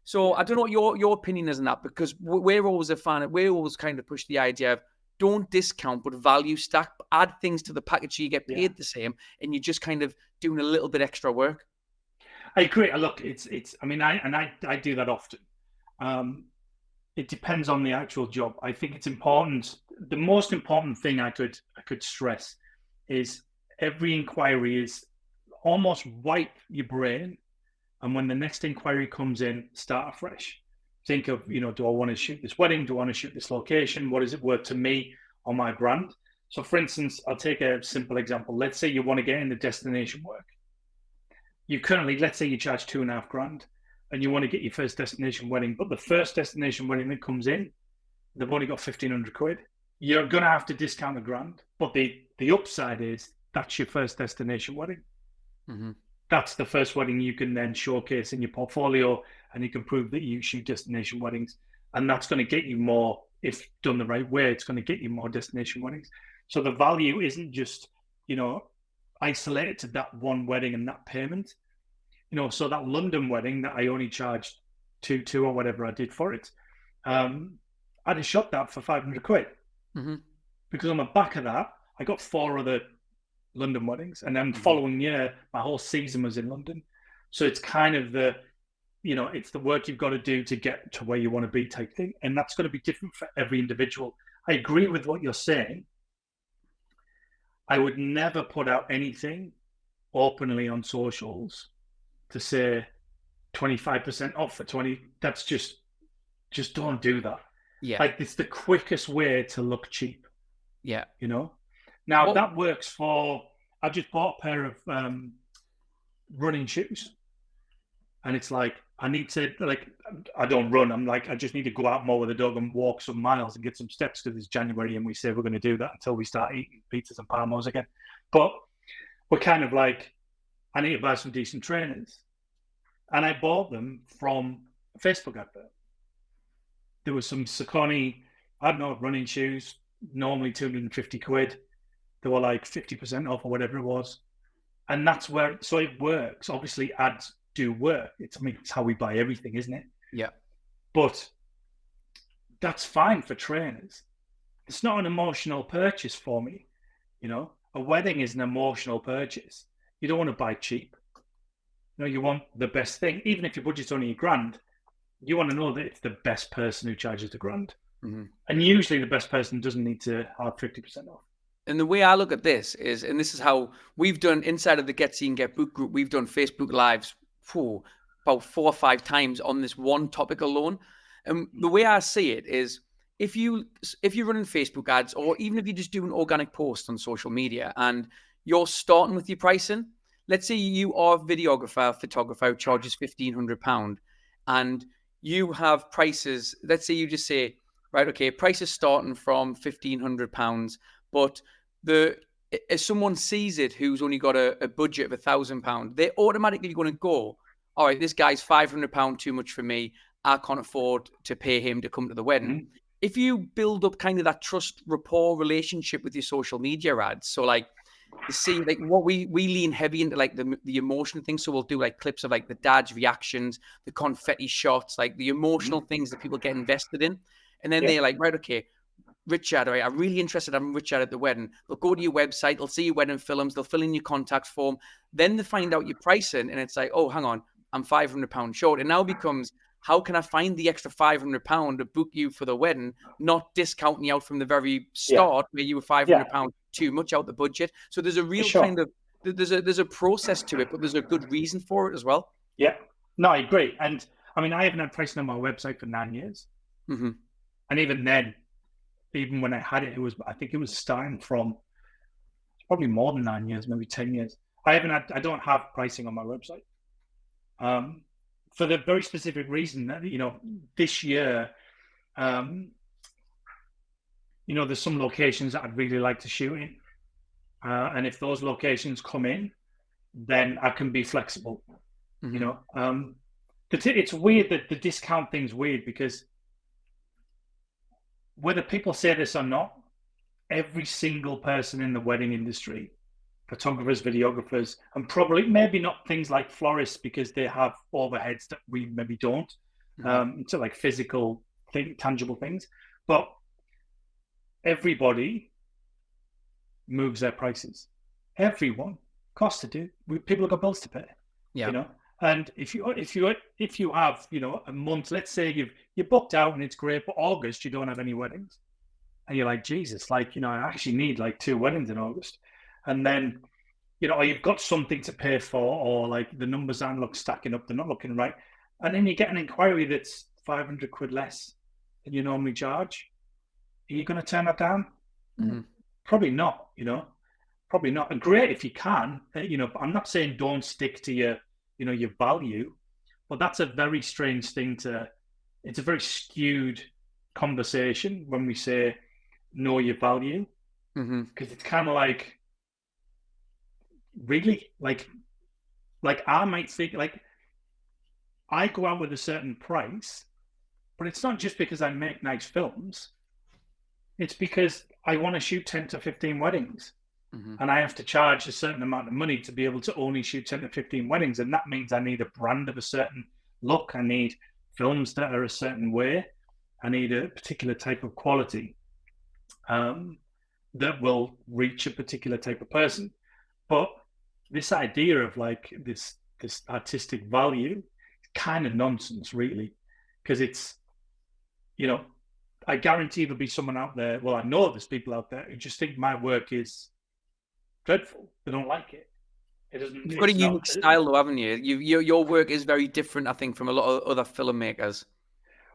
So I don't know what your opinion is on that, because we're always a fan. We always kind of push the idea of don't discount, but value stack. Add things to the package so you get paid the same, and you're just kind of doing a little bit extra work. I agree. Look, it's. I mean, I do that often. It depends on the actual job. I think it's important. The most important thing I could stress is every inquiry is almost wipe your brain, and when the next inquiry comes in, start afresh. Think of, do I want to shoot this wedding? Do I want to shoot this location? What is it worth to me or my brand? So, for instance, I'll take a simple example. Let's say you want to get into destination work. You currently, let's say you charge $2,500 and you want to get your first destination wedding, but the first destination wedding that comes in, they've only got 1,500 quid. You're going to have to discount $1,000. But the upside is that's your first destination wedding. That's the first wedding you can then showcase in your portfolio, and you can prove that you shoot destination weddings. And that's going to get you more, if done the right way, it's going to get you more destination weddings. So the value isn't just, isolated to that one wedding and that payment. So that London wedding that I only charged two or whatever I did for it, I'd have shot that for 500 quid. Because on the back of that, I got 4 other London weddings, and then the following year, my whole season was in London. So it's kind of it's the work you've got to do to get to where you want to be type thing. And that's going to be different for every individual. I agree with what you're saying. I would never put out anything openly on socials to say 25% off for 20. That's just don't do that. Yeah. Like, it's the quickest way to look cheap, Yeah. you know? Now, that works for, I just bought a pair of running shoes. And it's like, I need to, like, I don't run. I'm like, I just need to go out more with the dog and walk some miles and get some steps because it's January and we say we're going to do that until we start eating pizzas and parmos again. But we're kind of like, I need to buy some decent trainers. And I bought them from a Facebook advert. There was some Saucony, I don't know, running shoes, normally 250 quid. They were like 50% off or whatever it was. And that's where, so it works. Obviously, ads do work. It's how we buy everything, isn't it? Yeah. But that's fine for trainers. It's not an emotional purchase for me. You know, a wedding is an emotional purchase. You don't want to buy cheap. You know, you want the best thing. Even if your budget's only £1,000, you want to know that it's the best person who charges the grand. Mm-hmm. And usually the best person doesn't need to have 50% off. And the way I look at this is, and this is how we've done inside of the Get Seen Get Booked group, we've done Facebook Lives about 4 or 5 times on this one topic alone. And the way I see it is, if you're running Facebook ads, or even if you just do an organic post on social media and you're starting with your pricing, let's say you are a videographer, photographer who charges £1,500 and you have prices, let's say you just say, right, okay, price is starting from £1,500, but if someone sees it who's only got a budget of £1,000, they're automatically going to go, all right, this guy's £500 too much for me. I can't afford to pay him to come to the wedding. Mm-hmm. If you build up kind of that trust rapport relationship with your social media ads, so like, you see, like what we lean heavy into, like the emotional thing. So we'll do like clips of like the dad's reactions, the confetti shots, like the emotional things that people get invested in. And then they're like, right, okay, Richard, right, I'm really interested in Richard at the wedding. They'll go to your website, they'll see your wedding films, they'll fill in your contact form. Then they find out your pricing and it's like, oh, hang on, I'm £500 short. It now becomes, how can I find the extra £500 to book you for the wedding, not discounting you out from the very start where you were £500 too much out the budget. So there's a real kind of, there's a process to it, but there's a good reason for it as well. Yeah, no, I agree. And I mean, I haven't had pricing on my website for 9 years. Mm-hmm. And even then, even when I had it, I think it was starting from probably more than 9 years, maybe 10 years. I don't have pricing on my website. For the very specific reason that, you know, this year, you know, there's some locations that I'd really like to shoot in. And if those locations come in, then I can be flexible, you know. It's weird that the discount thing's weird because whether people say this or not, every single person in the wedding industry, photographers, videographers, and probably maybe not things like florists because they have overheads that we maybe don't, so like physical, tangible things, but everybody moves their prices. Everyone, costs to do. People have got bills to pay. Yeah, you know. And if you have, you know, a month, let's say you're booked out and it's great, but August you don't have any weddings, and you're like, Jesus, like, you know, I actually need like 2 weddings in August, and then, you know, or you've got something to pay for, or like the numbers aren't stacking up, they're not looking right, and then you get an inquiry that's 500 quid less than you normally charge. Are you going to turn that down? Mm-hmm. Probably not, you know. Probably not. And great if you can, you know. But I'm not saying don't stick to your value, but that's a very strange thing it's a very skewed conversation when we say know your value, because it's kind of like, really, like I might think, like, I go out with a certain price, but it's not just because I make nice films. It's because I want to shoot 10 to 15 weddings. And I have to charge a certain amount of money to be able to only shoot 10 to 15 weddings. And that means I need a brand of a certain look. I need films that are a certain way. I need a particular type of quality that will reach a particular type of person. But this idea of like this artistic value is kind of nonsense, really, because it's, you know, I guarantee there'll be someone out there. Well, I know there's people out there who just think my work is dreadful. They don't like it. It doesn't. You've got a unique style, though, haven't you? Your work is very different, I think, from a lot of other filmmakers.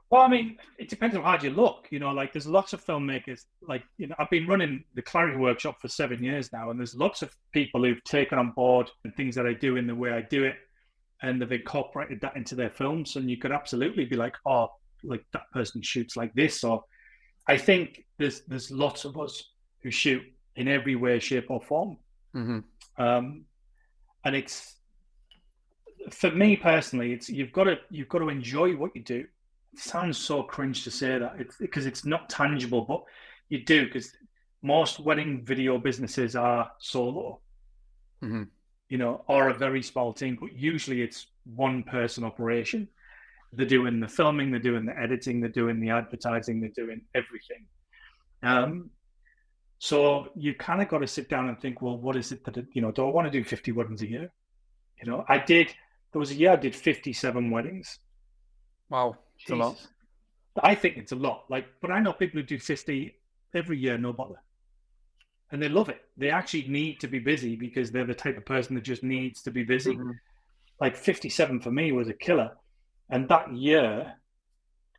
Well, I mean, it depends on how you look. Like there's lots of filmmakers. Like I've been running the Clarity Workshop for 7 years now, and there's lots of people who've taken on board the things that I do in the way I do it, and they've incorporated that into their films. And you could absolutely be like, oh, like that person shoots like this. Or I think there's lots of us who shoot in every way, shape, or form. And it's, for me personally, it's you've got to enjoy what you do. It sounds so cringe to say that, because it's not tangible, but you do, because most wedding video businesses are solo, or a very small team, but usually it's one person operation. They're doing the filming, they're doing the editing, they're doing the advertising, they're doing everything. So you kind of got to sit down and think, well, what is it that, do I want to do 50 weddings a year? There was a year I did 57 weddings. Wow. It's a lot. I think it's a lot. But I know people who do 50 every year, no bother. And they love it. They actually need to be busy because they're the type of person that just needs to be busy. Like 57 for me was a killer. And that year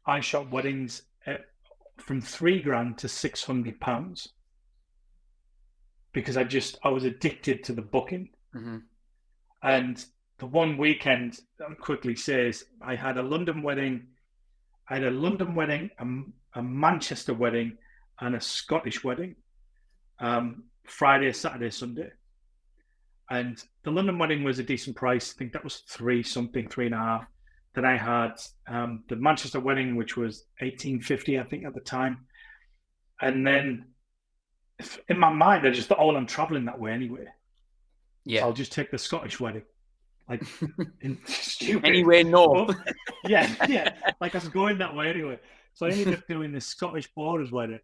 I shot weddings from $3,000 to £600 because I was addicted to the booking. And the one weekend, I'll quickly say, I had a London wedding, a Manchester wedding, and a Scottish wedding, Friday, Saturday, Sunday. And the London wedding was a decent price. I think that was 3.5. Then I had the Manchester wedding, which was $1,850, I think, at the time. And then in my mind, I just thought, oh, I'm traveling that way anyway. Yeah, so I'll just take the Scottish wedding. Like, stupid. Anyway, no. Yeah. Like I was going that way anyway. So I ended up doing the Scottish borders wedding,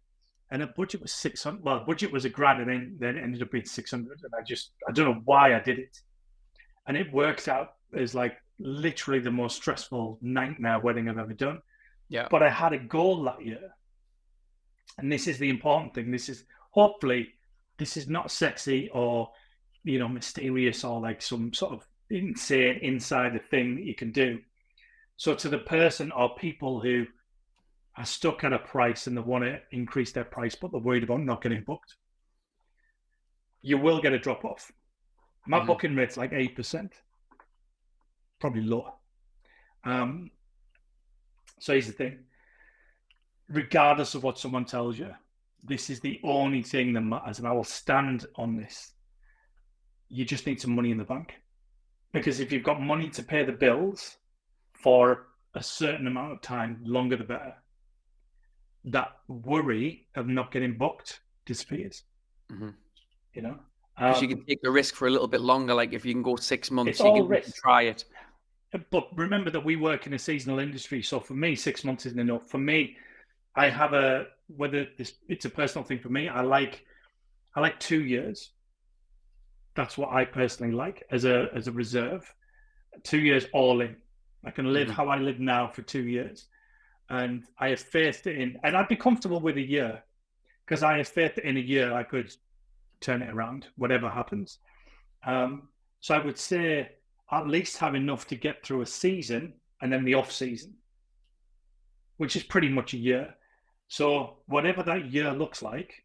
and the budget was 600. Well, budget was £1,000, and then it ended up being 600. And I don't know why I did it. And it works out as like literally the most stressful nightmare wedding I've ever done. Yeah. But I had a goal that year, and this is the important thing. Hopefully, this is not sexy or mysterious or like some sort of insane insider thing that you can do. So to the person or people who are stuck at a price and they want to increase their price, but they're worried about not getting booked, you will get a drop off. My booking rate's like 8%, probably lower. So here's the thing. Regardless of what someone tells you, this is the only thing that matters, and I will stand on this. You just need some money in the bank. Because if you've got money to pay the bills for a certain amount of time, longer the better, that worry of not getting booked disappears. Because you can take the risk for a little bit longer. Like if you can go 6 months, you can try it. But remember that we work in a seasonal industry. So for me, 6 months isn't enough. For me, I have it's a personal thing for me. I like 2 years. That's what I personally like as a reserve. 2 years all in. I can live how I live now for 2 years. And I have faith in, and I'd be comfortable with a year, because I have faith that in a year I could turn it around, whatever happens. So I would say at least have enough to get through a season and then the off season, which is pretty much a year. So whatever that year looks like,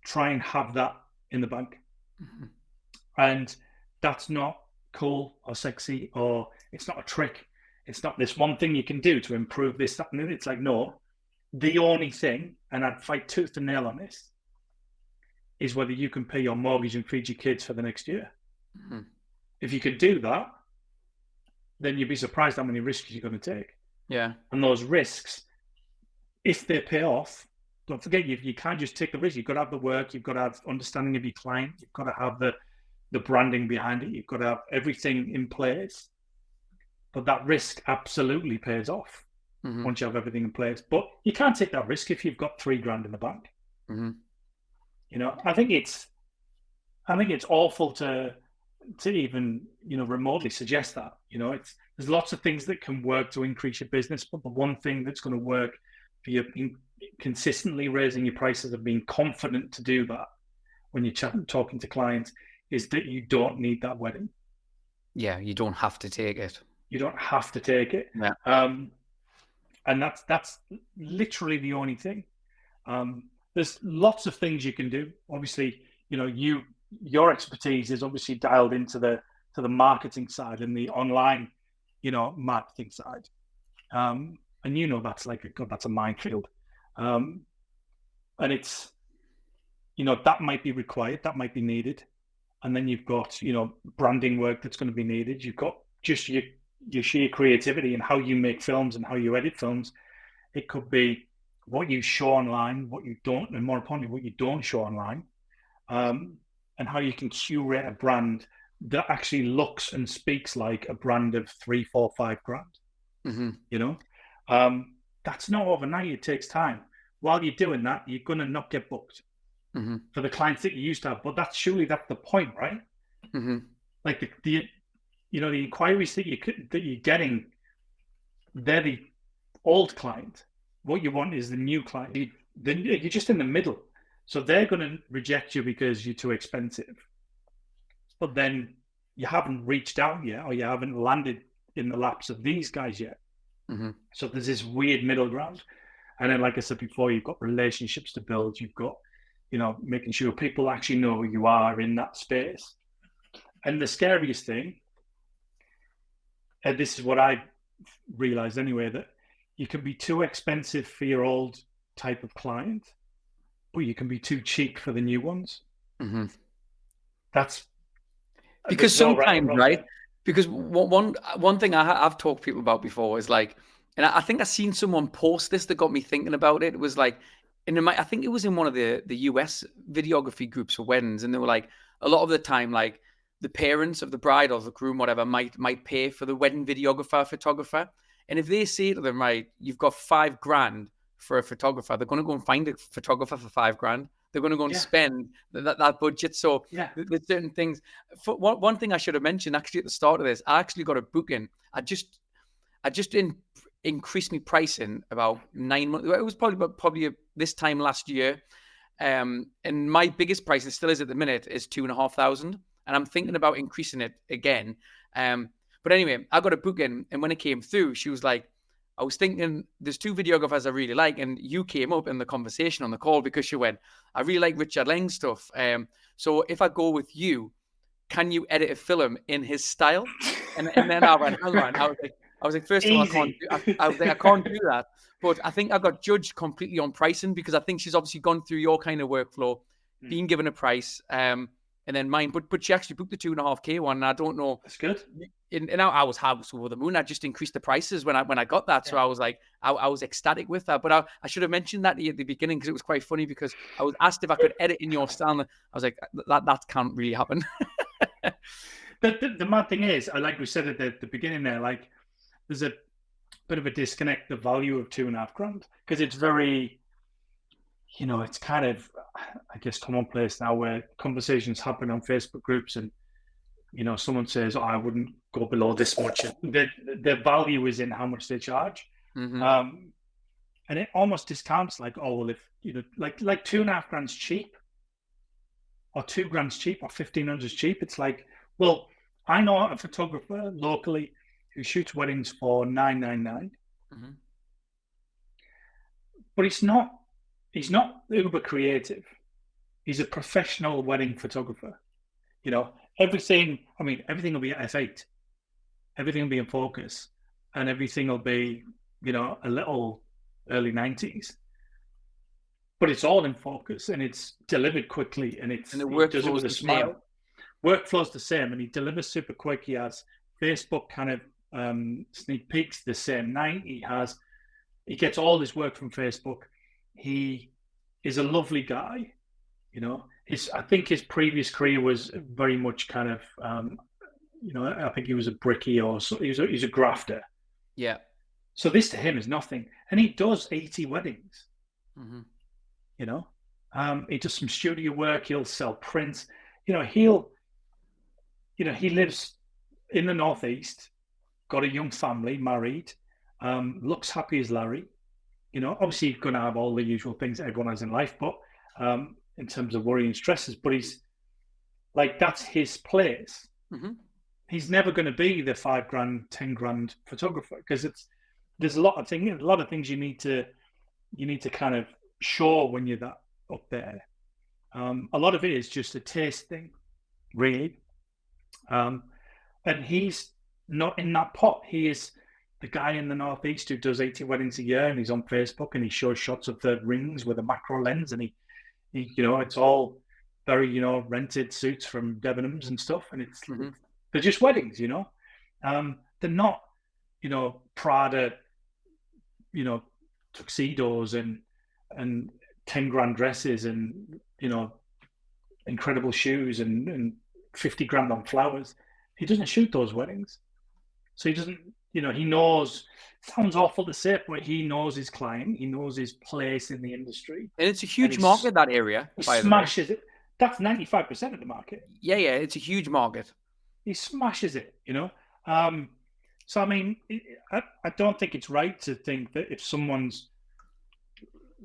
try and have that in the bank. And that's not cool or sexy, or it's not a trick. It's not this one thing you can do to improve this, that, and it's like, no, the only thing, and I'd fight tooth and nail on this, is whether you can pay your mortgage and feed your kids for the next year. If you could do that, then you'd be surprised how many risks you're going to take. Yeah. And those risks, if they pay off, don't forget, you can't just take the risk. You've got to have the work. You've got to have understanding of your client. You've got to have the branding behind it. You've got to have everything in place. But that risk absolutely pays off once you have everything in place. But you can't take that risk if you've got $3,000 in the bank. I think it's awful to even remotely suggest that. There's lots of things that can work to increase your business, but the one thing that's going to work for you in consistently raising your prices and being confident to do that when you're talking to clients is that you don't need that wedding. Yeah, you don't have to take it. You don't have to take it. Yeah. And that's literally the only thing. There's lots of things you can do. Obviously, your expertise is obviously dialed into the marketing side and the online, marketing side. And that's that's a minefield. And it's, that might be required, that might be needed. And then you've got, branding work that's going to be needed. You've got just your sheer creativity and how you make films and how you edit films. It could be what you show online, what you don't, and more importantly, what you don't show online, and how you can curate a brand that actually looks and speaks like a brand of 3, 4, 5 grand. Mm-hmm. That's not overnight. It takes time. While you're doing that, you're going to not get booked for the clients that you used to have. But that's the point, right? Mm-hmm. Like the inquiries that you're getting, they're the old client. What you want is the new client. You're just in the middle. So they're going to reject you because you're too expensive. But then you haven't reached out yet, or you haven't landed in the laps of these guys yet. Mm-hmm. So there's this weird middle ground. And then, like I said before, you've got relationships to build. You've got, making sure people actually know who you are in that space. And the scariest thing, and this is what I realized anyway, that you can be too expensive for your old type of client, but you can be too cheap for the new ones. Mm-hmm. That's because sometimes, right? Because one thing I've talked to people about before is like, and I think I've seen someone post this that got me thinking about it. It was like, I think it was in one of the US videography groups for weddings, and they were like, a lot of the time, like the parents of the bride or the groom, whatever, might pay for the wedding photographer. And if they say to them, right, you've got $5,000 for a photographer, they're going to go and find a photographer for $5,000. They're going to go and spend that budget. So there's certain things. For one thing I should have mentioned actually at the start of this, I actually got a booking. I just increased my pricing about 9 months. It was probably this time last year. And my biggest price, it still is at the minute, is $2,500. And I'm thinking about increasing it again. But anyway, I got a booking, and when it came through, she was like, I was thinking there's 2 videographers I really like, and you came up in the conversation on the call because she went, I really like Richard Leng stuff. So if I go with you, can you edit a film in his style? And then I went, hang on. I was like, first of all, I can't do that. But I think I got judged completely on pricing because I think she's obviously gone through your kind of workflow, being given a price, and then mine. But she actually booked the $2,500 one, and I don't know. That's good. And I was over the moon. I just increased the prices when I got that. So I was like, I was ecstatic with that. But I should have mentioned that at the beginning because it was quite funny because I was asked if I could edit in your style. And I was like, that can't really happen. The mad thing is, like we said at the beginning there, like there's a bit of a disconnect, the value of $2,500, because it's very, it's kind of, I guess, commonplace now where conversations happen on Facebook groups and, someone says, I wouldn't go below this much. The value is in how much they charge. Mm-hmm. And it almost discounts like, oh, well, if, like $2,500 cheap or $2,000 cheap or $1,500 cheap. It's like, well, I know a photographer locally who shoots weddings for $999. Mm-hmm. But he's not uber creative. He's a professional wedding photographer. Everything will be at f8. Everything will be in focus, and everything will be, a little early 90s. But it's all in focus, and it's delivered quickly, and the work does it with a smile. Workflow's the same, and he delivers super quick. He has Facebook kind of sneak peeks the same night. He gets all his work from Facebook. He is a lovely guy. I think his previous career was very much kind of, I think he was a brickie or so. He's a grafter. Yeah. So this to him is nothing, and he does 80 weddings. Mm-hmm. He does some studio work. He'll sell prints. He lives in the Northeast, got a young family, married, looks happy as Larry. Obviously he's going to have all the usual things that everyone has in life, but in terms of worry and stresses, but he's like, that's his place. Mm-hmm. He's never going to be the $5,000, $10,000 photographer because there's a lot of things you need to kind of show when you're that up there. A lot of it is just a taste thing, really. And he's not in that pot. He is the guy in the Northeast who does 80 weddings a year, and he's on Facebook and he shows shots of the rings with a macro lens, and he it's all very, rented suits from Debenhams and stuff, and they're just weddings, they're not, Prada, tuxedos and 10 grand dresses and, incredible shoes and 50 grand on flowers. He doesn't shoot those weddings. So he doesn't, he knows, sounds awful to say, but he knows his client, he knows his place in the industry. And it's a huge market, that area. He smashes it. That's 95% of the market. Yeah, it's a huge market. He smashes it, So, I mean, I don't think it's right to think that if someone's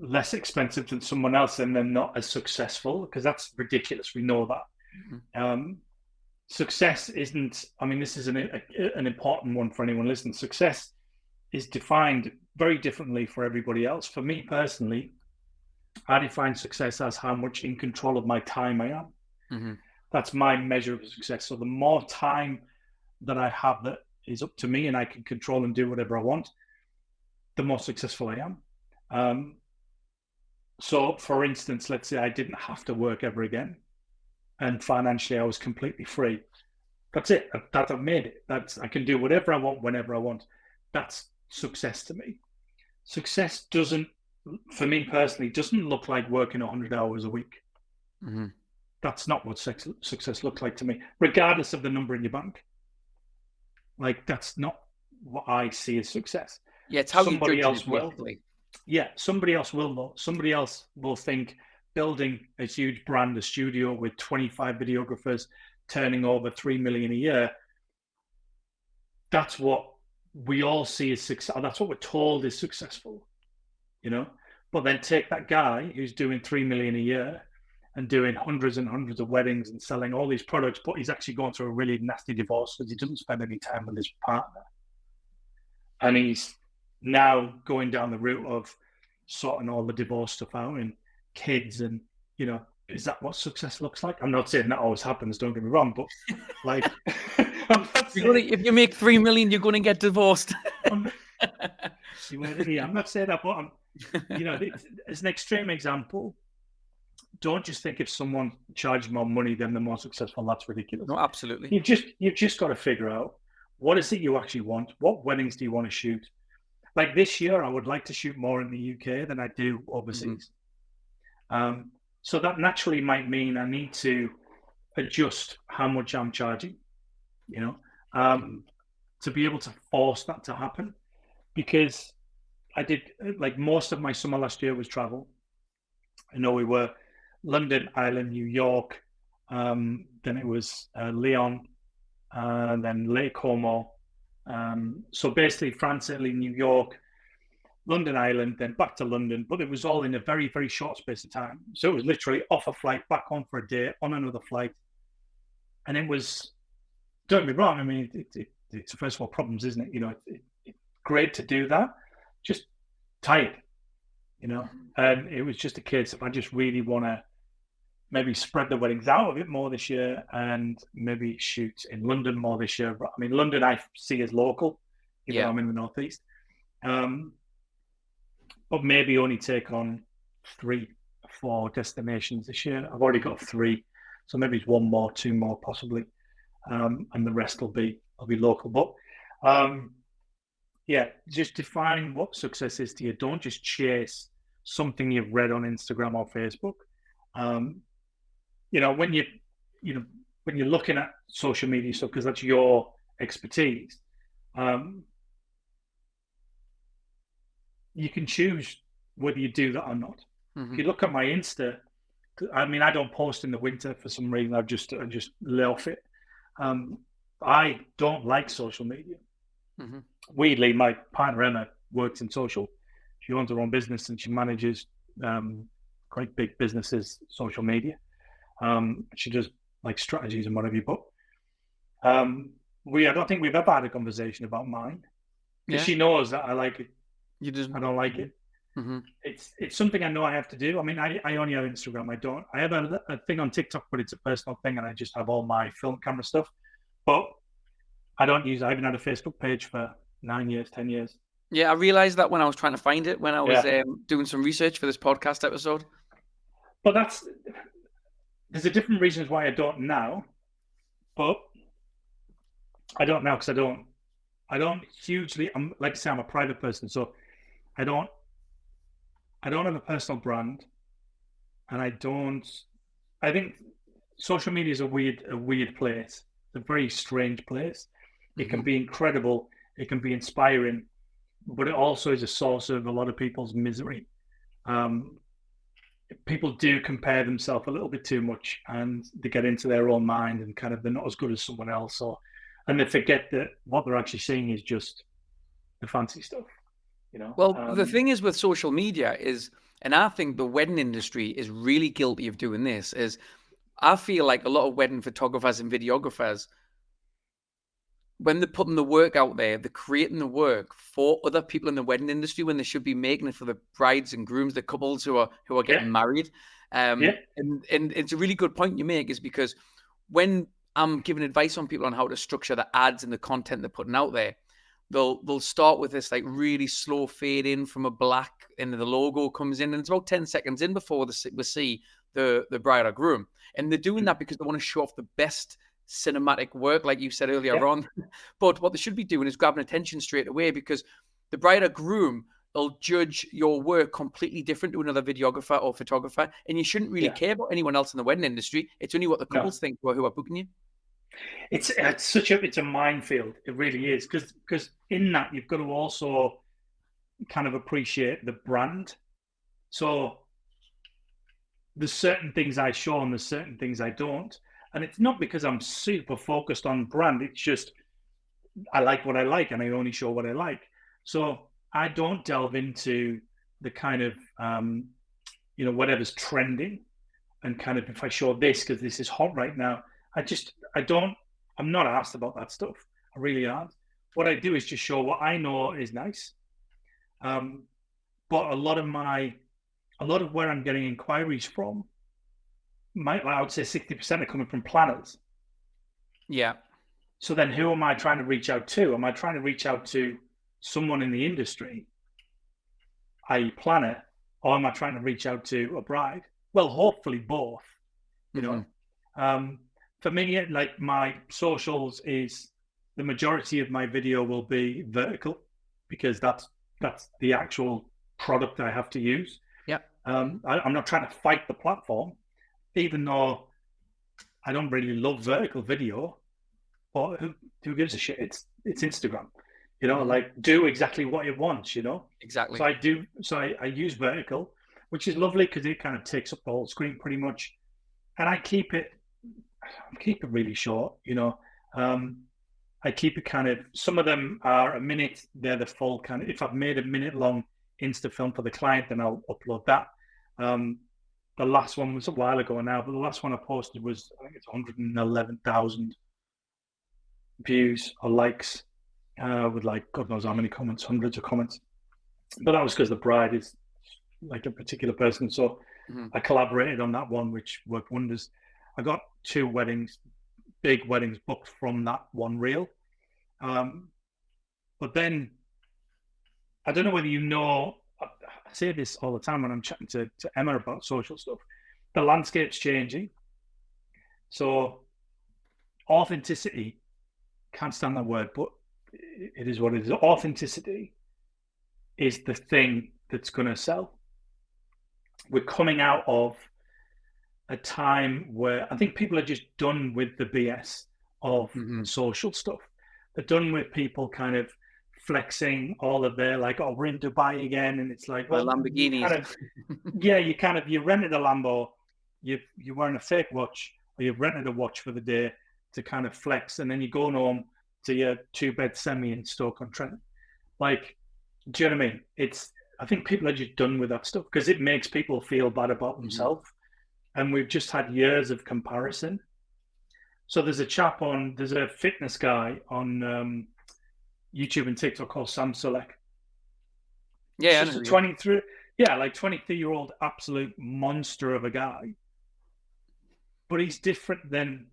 less expensive than someone else, then they're not as successful, because that's ridiculous. We know that. Success isn't, I mean, this is an important one for anyone listening. Success is defined very differently for everybody else. For me personally, I define success as how much in control of my time I am. That's my measure of success. So the more time that I have that is up to me and I can control and do whatever I want, the more successful I am. So for instance, let's say I didn't have to work ever again and financially I was completely free. That's it. I've made it. I can do whatever I want, whenever I want. That's success to me. Success doesn't, for me personally, doesn't look like working 100 hours a week. That's not what success looks like to me, regardless of the number in your bank. Like, that's not what I see as success. Yeah, it's how somebody you else will. Yeah, somebody else will know. Somebody else will think building a huge brand, a studio with 25 videographers, turning over 3 million a year. That's what we all see as success. That's what we're told is successful, But then take that guy who's doing 3 million a year and doing hundreds and hundreds of weddings and selling all these products, but he's actually going through a really nasty divorce because he doesn't spend any time with his partner. And he's now going down the route of sorting all the divorce stuff out and kids and, is that what success looks like? I'm not saying that always happens, don't get me wrong, but like... if you make 3 million, you're going to get divorced. I'm not saying that, but as an extreme example, don't just think if someone charges more money, then they're more successful. That's ridiculous. No, absolutely. You've just got to figure out, what is it you actually want? What weddings do you want to shoot? Like this year, I would like to shoot more in the UK than I do overseas. So that naturally might mean I need to adjust how much I'm charging, to be able to force that to happen. Because I did, like, most of my summer last year was travel. I know we were London, Ireland, New York, then it was Lyon, and then Lake Como. So basically France, Italy, New York, London, Ireland, then back to London, but it was all in a very, very short space of time. So it was literally off a flight, back on for a day, on another flight. And it was, don't get me wrong, I mean, it's first of all problems, isn't it? It's great to do that, just tired, and it was just a case of, I just really want to maybe spread the weddings out a bit more this year and maybe shoot in London more this year. But I mean, London I see as local, even though I'm in the Northeast. But maybe only take on 3 or 4 destinations this year. I've already got 3, so maybe it's 1 more, 2 more possibly, and the rest will be local. But just define what success is to you. Don't just chase something you've read on Instagram or Facebook. When you're looking at social media stuff, because that's your expertise, you can choose whether you do that or not. If you look at my Insta, I mean, I don't post in the winter for some reason. I just lay off it. I don't like social media. Weirdly, my partner Emma works in social. She owns her own business and she manages quite big businesses, social media. She does like strategies and whatever. But I don't think we've ever had a conversation about mine. because she knows that I like it. You just I don't like it. It's something I know I have to do. I mean, I only have Instagram. I have a thing on TikTok, but it's a personal thing, and I just have all my film camera stuff. But I haven't had a Facebook page for 9 years, 10 years. Yeah, I realized that when I was trying to find it, when I was doing some research for this podcast episode. But there's a different reasons why I don't now, but I don't now because I don't hugely, like I say, I'm a private person, so I don't have a personal brand, and I think social media is a weird place. It's a very strange place. It can be incredible. It can be inspiring, but it also is a source of a lot of people's misery. People do compare themselves a little bit too much, and they get into their own mind and kind of they're not as good as someone else, and they forget that what they're actually seeing is just the fancy stuff. Well, the thing is with social media is, and I think the wedding industry is really guilty of doing this, is I feel like a lot of wedding photographers and videographers, when they're putting the work out there, they're creating the work for other people in the wedding industry when they should be making it for the brides and grooms, the couples who are getting married. And it's a really good point you make, is because when I'm giving advice on people on how to structure the ads and the content they're putting out there, they'll start with this like really slow fade in from a black, and the logo comes in, and it's about 10 seconds in before we see the bride or groom. And they're doing that because they want to show off the best cinematic work, like you said earlier on. But what they should be doing is grabbing attention straight away, because the bride or groom will judge your work completely different to another videographer or photographer, and you shouldn't really care about anyone else in the wedding industry. It's only what the couples think who are booking you. It's a minefield. It really is, because in that you've got to also kind of appreciate the brand. So there's certain things I show and there's certain things I don't. And it's not because I'm super focused on brand. It's just I like what I like, and I only show what I like. So I don't delve into the kind of whatever's trending, and kind of if I show this because this is hot right now. I'm not asked about that stuff. I really aren't. What I do is just show what I know is nice. But a lot of where I'm getting inquiries from, I would say 60% are coming from planners. Yeah. So then who am I trying to reach out to? Am I trying to reach out to someone in the industry, i.e. planner, or am I trying to reach out to a bride? Well, hopefully both, you know. For me, like my socials is the majority of my video will be vertical, because that's the actual product I have to use. Yeah. I'm not trying to fight the platform, even though I don't really love vertical video. But who gives a shit? It's Instagram, like do exactly what it wants, Exactly. So I use vertical, which is lovely because it kind of takes up the whole screen pretty much, and I keep it really short. I keep it kind of. Some of them are a minute. They're the full kind of. If I've made a minute long Insta film for the client, then I'll upload that. The last one was a while ago now, but the last one I posted was, I think it's 111,000 views or likes, with like God knows how many comments, hundreds of comments. But that was because the bride is like a particular person, so I collaborated on that one, which worked wonders. I got 2 big weddings booked from that one reel. But then I don't know whether I say this all the time when I'm chatting to Emma about social stuff. The landscape's changing. So authenticity, can't stand that word, but it is what it is. Authenticity is the thing that's going to sell. We're coming out of a time where I think people are just done with the BS of social stuff. They're done with people kind of flexing all of their we're in Dubai again, and it's like, well, Lamborghinis. You rented a Lambo, you're wearing a fake watch, or you've rented a watch for the day to kind of flex, and then you're going home to your 2-bed semi in Stoke-on-Trent. Like, do you know what I mean? I think people are just done with that stuff because it makes people feel bad about themselves, and we've just had years of comparison. So there's a fitness guy on YouTube and TikTok called Sam Sulek. Yeah, it's just a 23-year-old absolute monster of a guy. But he's different than,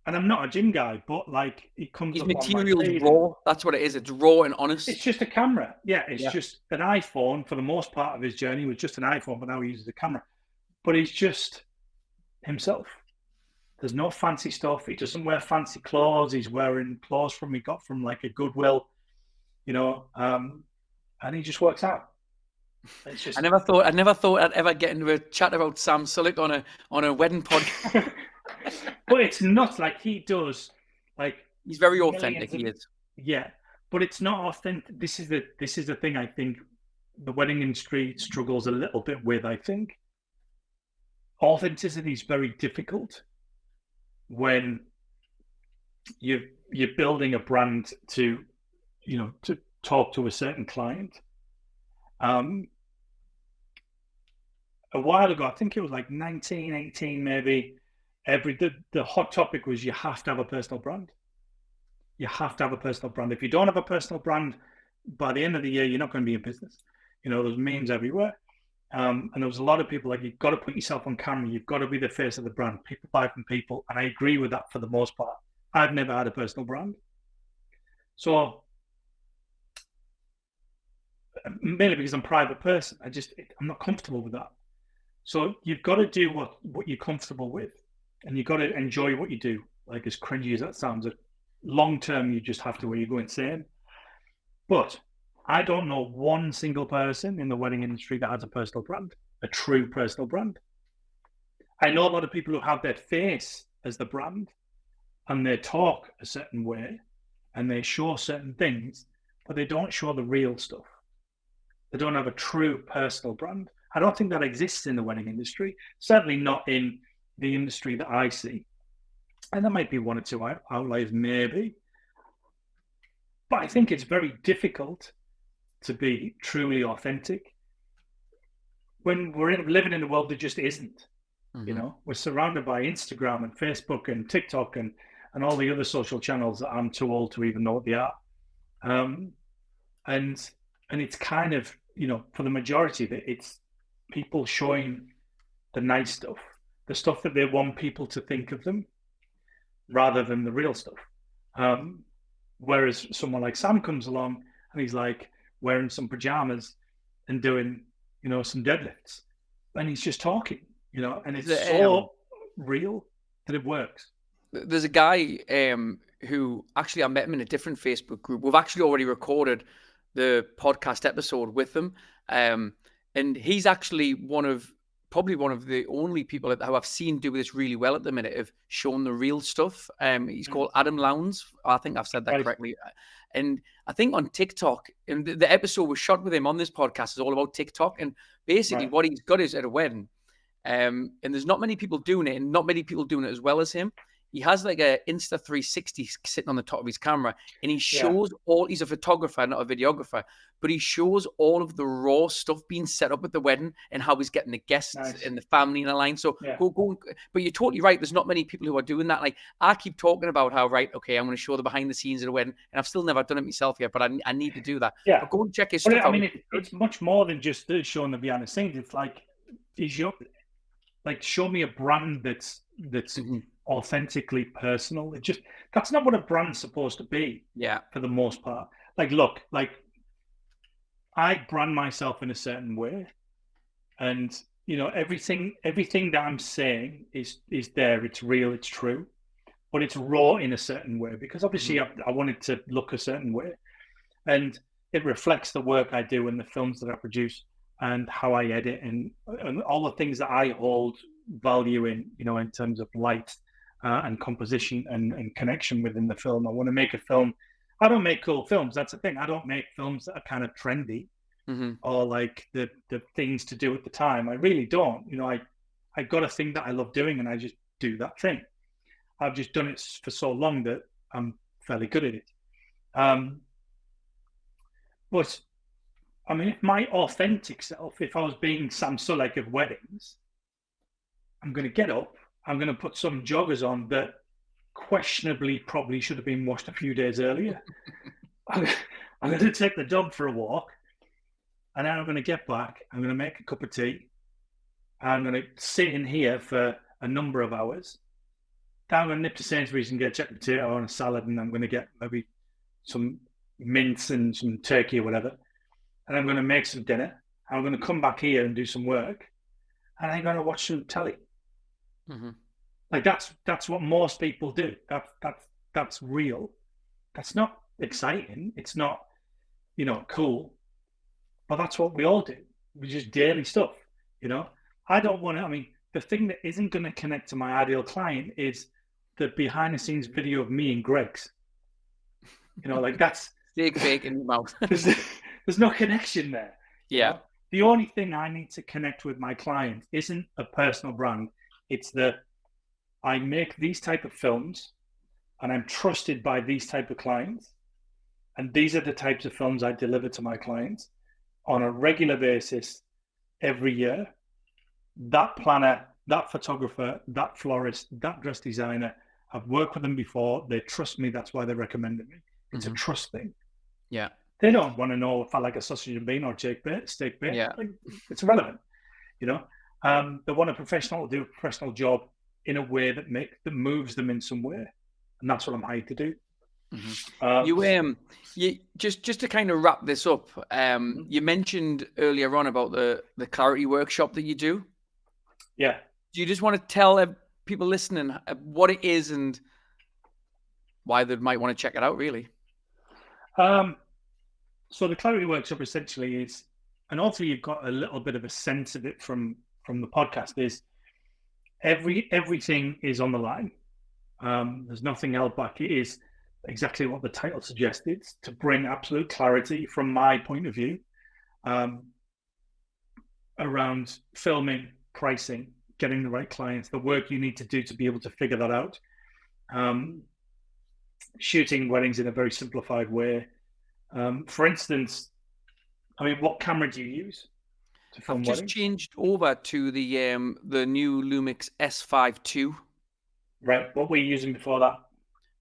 and I'm not a gym guy, but like he comes his up on my material's feed. raw. That's what it is. It's raw and honest. It's just a camera. Yeah, it's just an iPhone. For the most part of his journey, it was just an iPhone, but now he uses a camera. But he's just himself. There's no fancy stuff. He doesn't wear fancy clothes. He's wearing clothes he got from like a Goodwill, and he just works out. It's just... I never thought I'd ever get into a chat about Sam Sulek on a wedding podcast. But it's not like he does. Like, he's very authentic. He is. Yeah, but it's not authentic. This is the thing I think the wedding industry struggles a little bit with. I think authenticity is very difficult when you're building a brand to talk to a certain client. A while ago, I think it was like 1918 maybe, the hot topic was you have to have a personal brand. You have to have a personal brand. If you don't have a personal brand, by the end of the year, you're not going to be in business. There's memes everywhere. And there was a lot of people like, you've got to put yourself on camera. You've got to be the face of the brand. People buy from people. And I agree with that for the most part. I've never had a personal brand. So mainly because I'm a private person, I'm not comfortable with that. So you've got to do what you're comfortable with, and you've got to enjoy what you do. Like, as cringy as that sounds, long term, you just have to, where you go insane. But I don't know one single person in the wedding industry that has a personal brand, a true personal brand. I know a lot of people who have their face as the brand, and they talk a certain way, and they show certain things, but they don't show the real stuff. They don't have a true personal brand. I don't think that exists in the wedding industry, certainly not in the industry that I see. And there might be one or two outliers, maybe. But I think it's very difficult to be truly authentic when we're living in a world that just isn't. Mm-hmm. We're surrounded by Instagram and Facebook and TikTok and all the other social channels that I'm too old to even know what they are. And it's kind of, for the majority of it, it's people showing the nice stuff, the stuff that they want people to think of them, rather than the real stuff. Whereas someone like Sam comes along and he's like wearing some pajamas and doing, some deadlifts, and he's just talking, and it's so real that it works. There's a guy who actually, I met him in a different Facebook group. We've actually already recorded the podcast episode with him. And he's actually probably one of the only people who I've seen do this really well at the minute, of showing the real stuff. He's called Adam Lowndes. I think I've said that correctly. And I think on TikTok, and the episode was shot with him on this podcast is all about TikTok. And basically what he's got is at a wedding. And there's not many people doing it, and not many people doing it as well as him. He has like a Insta 360 sitting on the top of his camera, and he shows he's a photographer, not a videographer, but he shows all of the raw stuff being set up at the wedding and how he's getting the guests and the family in a line. So go. But you're totally right. There's not many people who are doing that. Like, I keep talking about how, I'm going to show the behind the scenes at a wedding, and I've still never done it myself yet, but I need to do that. Yeah. But go and check his stuff out. I mean, it's much more than just showing the behind the scenes. It's like, show me a brand that's authentically personal. That's not what a brand's supposed to be. Yeah, for the most part. Look, I brand myself in a certain way, and everything that I'm saying is there. It's real, it's true, but it's raw in a certain way, because obviously I wanted to look a certain way, and it reflects the work I do and the films that I produce and how I edit and all the things that I hold value in, in terms of light and composition and connection within the film. I want to make a film. I don't make cool films. That's the thing. I don't make films that are kind of trendy or like the things to do at the time. I really don't. I got a thing that I love doing, and I just do that thing. I've just done it for so long that I'm fairly good at it. But I mean, if my authentic self, if I was being Sam Sulek of weddings, I'm going to get up, I'm going to put some joggers on that questionably probably should have been washed a few days earlier. I'm I'm going to take the dog for a walk, and then I'm going to get back. I'm going to make a cup of tea. I'm going to sit in here for a number of hours. Then I'm going to nip to Sainsbury's and get a jacket potato and a salad, and I'm going to get maybe some mince and some turkey or whatever. And I'm going to make some dinner. I'm going to come back here and do some work, and I'm going to watch some telly. Mm-hmm. Like that's what most people do. That's real. That's not exciting. It's not, cool. But that's what we all do. We just daily stuff, I don't want to. I mean, the thing that isn't going to connect to my ideal client is the behind the scenes video of me and Greg's. Like that's steak bake in your mouth. There's no connection there. Yeah. The only thing I need to connect with my client isn't a personal brand. It's I make these type of films, and I'm trusted by these type of clients. And these are the types of films I deliver to my clients on a regular basis every year. That planner, that photographer, that florist, that dress designer, I've worked with them before. They trust me. That's why they recommended me. It's a trust thing. Yeah. They don't want to know if I like a sausage and bean or steak bake. Yeah. It's irrelevant. They want a professional to do a professional job in a way that moves them in some way. And that's what I'm hired to do. Mm-hmm. You just to kind of wrap this up, you mentioned earlier on about the clarity workshop that you do. Yeah. Do you just want to tell people listening what it is and why they might want to check it out, really? So the clarity workshop essentially is, and hopefully you've got a little bit of a sense of it from the podcast, is everything is on the line. There's nothing held back. It is exactly what the title suggested, to bring absolute clarity from my point of view around filming, pricing, getting the right clients, the work you need to do to be able to figure that out, shooting weddings in a very simplified way. For instance, what camera do you use to film weddings? I've just changed over to the new Lumix S5 II. Right. What were you using before that?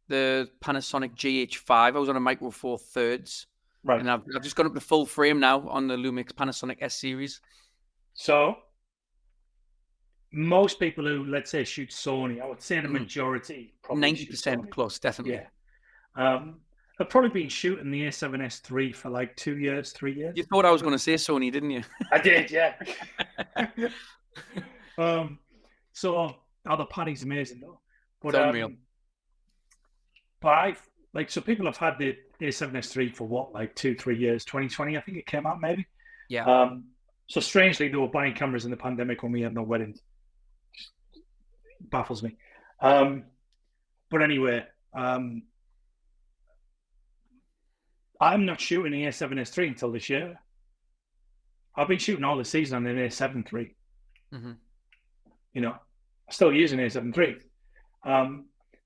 The Panasonic GH5. I was on a Micro Four Thirds. Right. And I've just gone up to full frame now on the Lumix Panasonic S series. So most people who, let's say, shoot Sony, I would say the majority, probably 90% plus, definitely. Yeah. I've probably been shooting the A7S III for like 2 years, 3 years. You thought I was going to say Sony, didn't you? I did, yeah. The paddy's amazing though. But, it's unreal. But so people have had the A7S III for what, like 2-3 years, 2020, I think it came out maybe. Yeah. So strangely, they were buying cameras in the pandemic when we had no weddings. It baffles me. But anyway, I'm not shooting the A7S III until this year. I've been shooting all the season on an A7 III. Mm-hmm. I'm still using A7 III.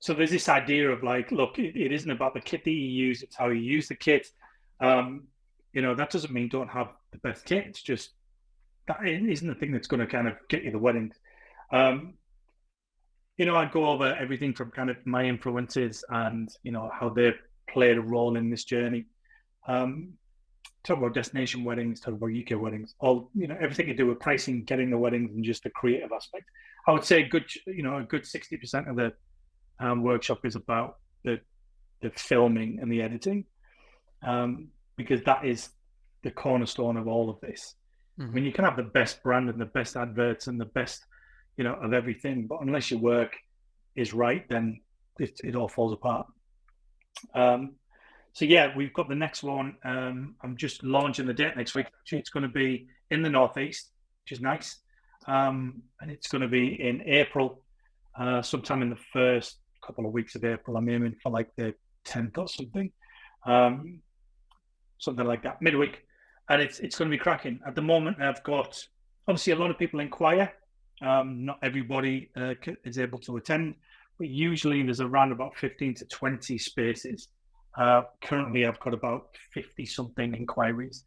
So there's this idea of like, look, it isn't about the kit that you use, it's how you use the kit. That doesn't mean don't have the best kit. It's just that isn't the thing that's going to kind of get you the weddings. I go over everything from kind of my influences and, how they played a role in this journey. Talk about destination weddings, talk about UK weddings, all, everything to do with pricing, getting the weddings, and just the creative aspect. I would say a good 60% of the workshop is about the filming and the editing, because that is the cornerstone of all of this. Mm-hmm. I mean, you can have the best brand and the best adverts and the best, of everything, but unless your work is right, then it all falls apart. So yeah, we've got the next one. I'm just launching the date next week. Actually, it's going to be in the Northeast, which is nice. And it's going to be in April, sometime in the first couple of weeks of April. I'm aiming for like the 10th or something, something like that, midweek. And it's going to be cracking. At the moment, I've got obviously a lot of people inquire. Not everybody is able to attend, but usually there's around about 15 to 20 spaces. Currently, I've got about 50-something inquiries.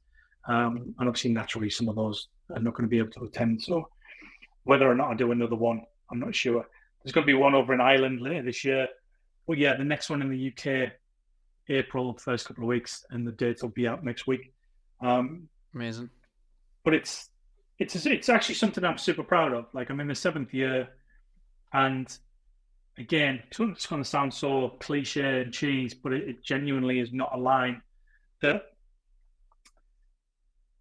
And obviously, naturally, some of those are not going to be able to attend. So whether or not I do another one, I'm not sure. There's going to be one over in Ireland later this year. But yeah, the next one in the UK April, first couple of weeks, and the dates will be out next week. Amazing. But it's actually something I'm super proud of. Like, I'm in the 7th year, and again, it's going to sound so cliche and cheese, but it genuinely is not a line that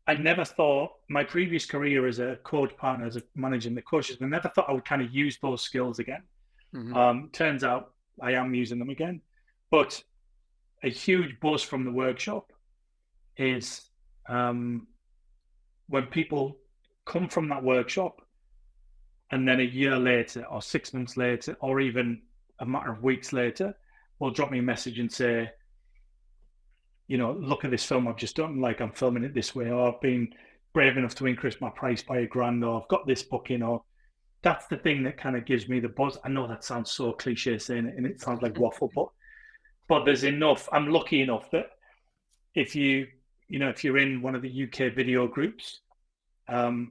I never thought my previous career as a coach partner, as a managing the coaches, I never thought I would kind of use those skills again. Turns out I am using them again. But a huge buzz from the workshop is when people come from that workshop and then a year later or 6 months later or even a matter of weeks later will drop me a message and say, you know, look at this film I've just done, like I'm filming it this way, or I've been brave enough to increase my price by $1,000, or I've got this booking, or that's the thing that kind of gives me the buzz. I know that sounds so cliche saying it, and it sounds like waffle, but there's enough. I'm lucky enough that if you're in one of the UK video groups, and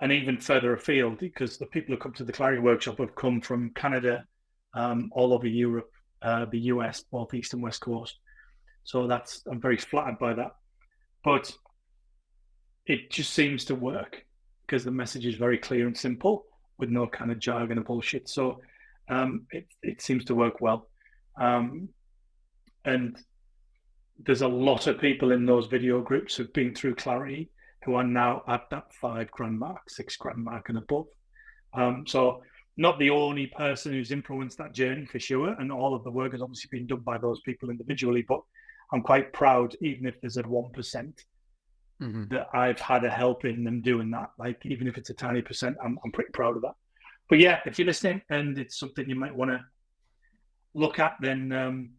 even further afield, because the people who come to the Clarity Workshop have come from Canada, all over Europe, the US, both East and West Coast. So I'm very flattered by that. But it just seems to work because the message is very clear and simple with no kind of jargon and bullshit. So it seems to work well. And there's a lot of people in those video groups who've been through Clarity who are now at that $5,000 mark, $6,000 mark and above. So not the only person who's influenced that journey for sure. And all of the work has obviously been done by those people individually, but I'm quite proud, even if there's a 1%, that I've had a help in them doing that. Like, even if it's a tiny percent, I'm pretty proud of that. But yeah, if you're listening and it's something you might want to look at, then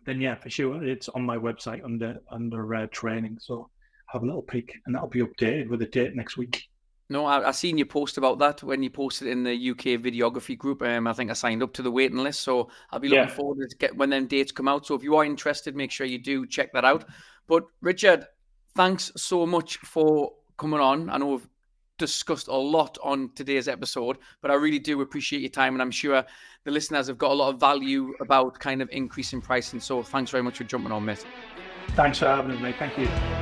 yeah, for sure, it's on my website under training. So have a little peek, and that'll be updated with a date next week. No, I seen you post about that when you posted in the UK videography group. I think I signed up to the waiting list, so I'll be looking forward to get when them dates come out. So if you are interested, make sure you do check that out. But Richard, thanks so much for coming on. I know we've discussed a lot on today's episode, but I really do appreciate your time, and I'm sure the listeners have got a lot of value about kind of increasing pricing. So thanks very much for jumping on, mate. Thanks for having me, mate. Thank you.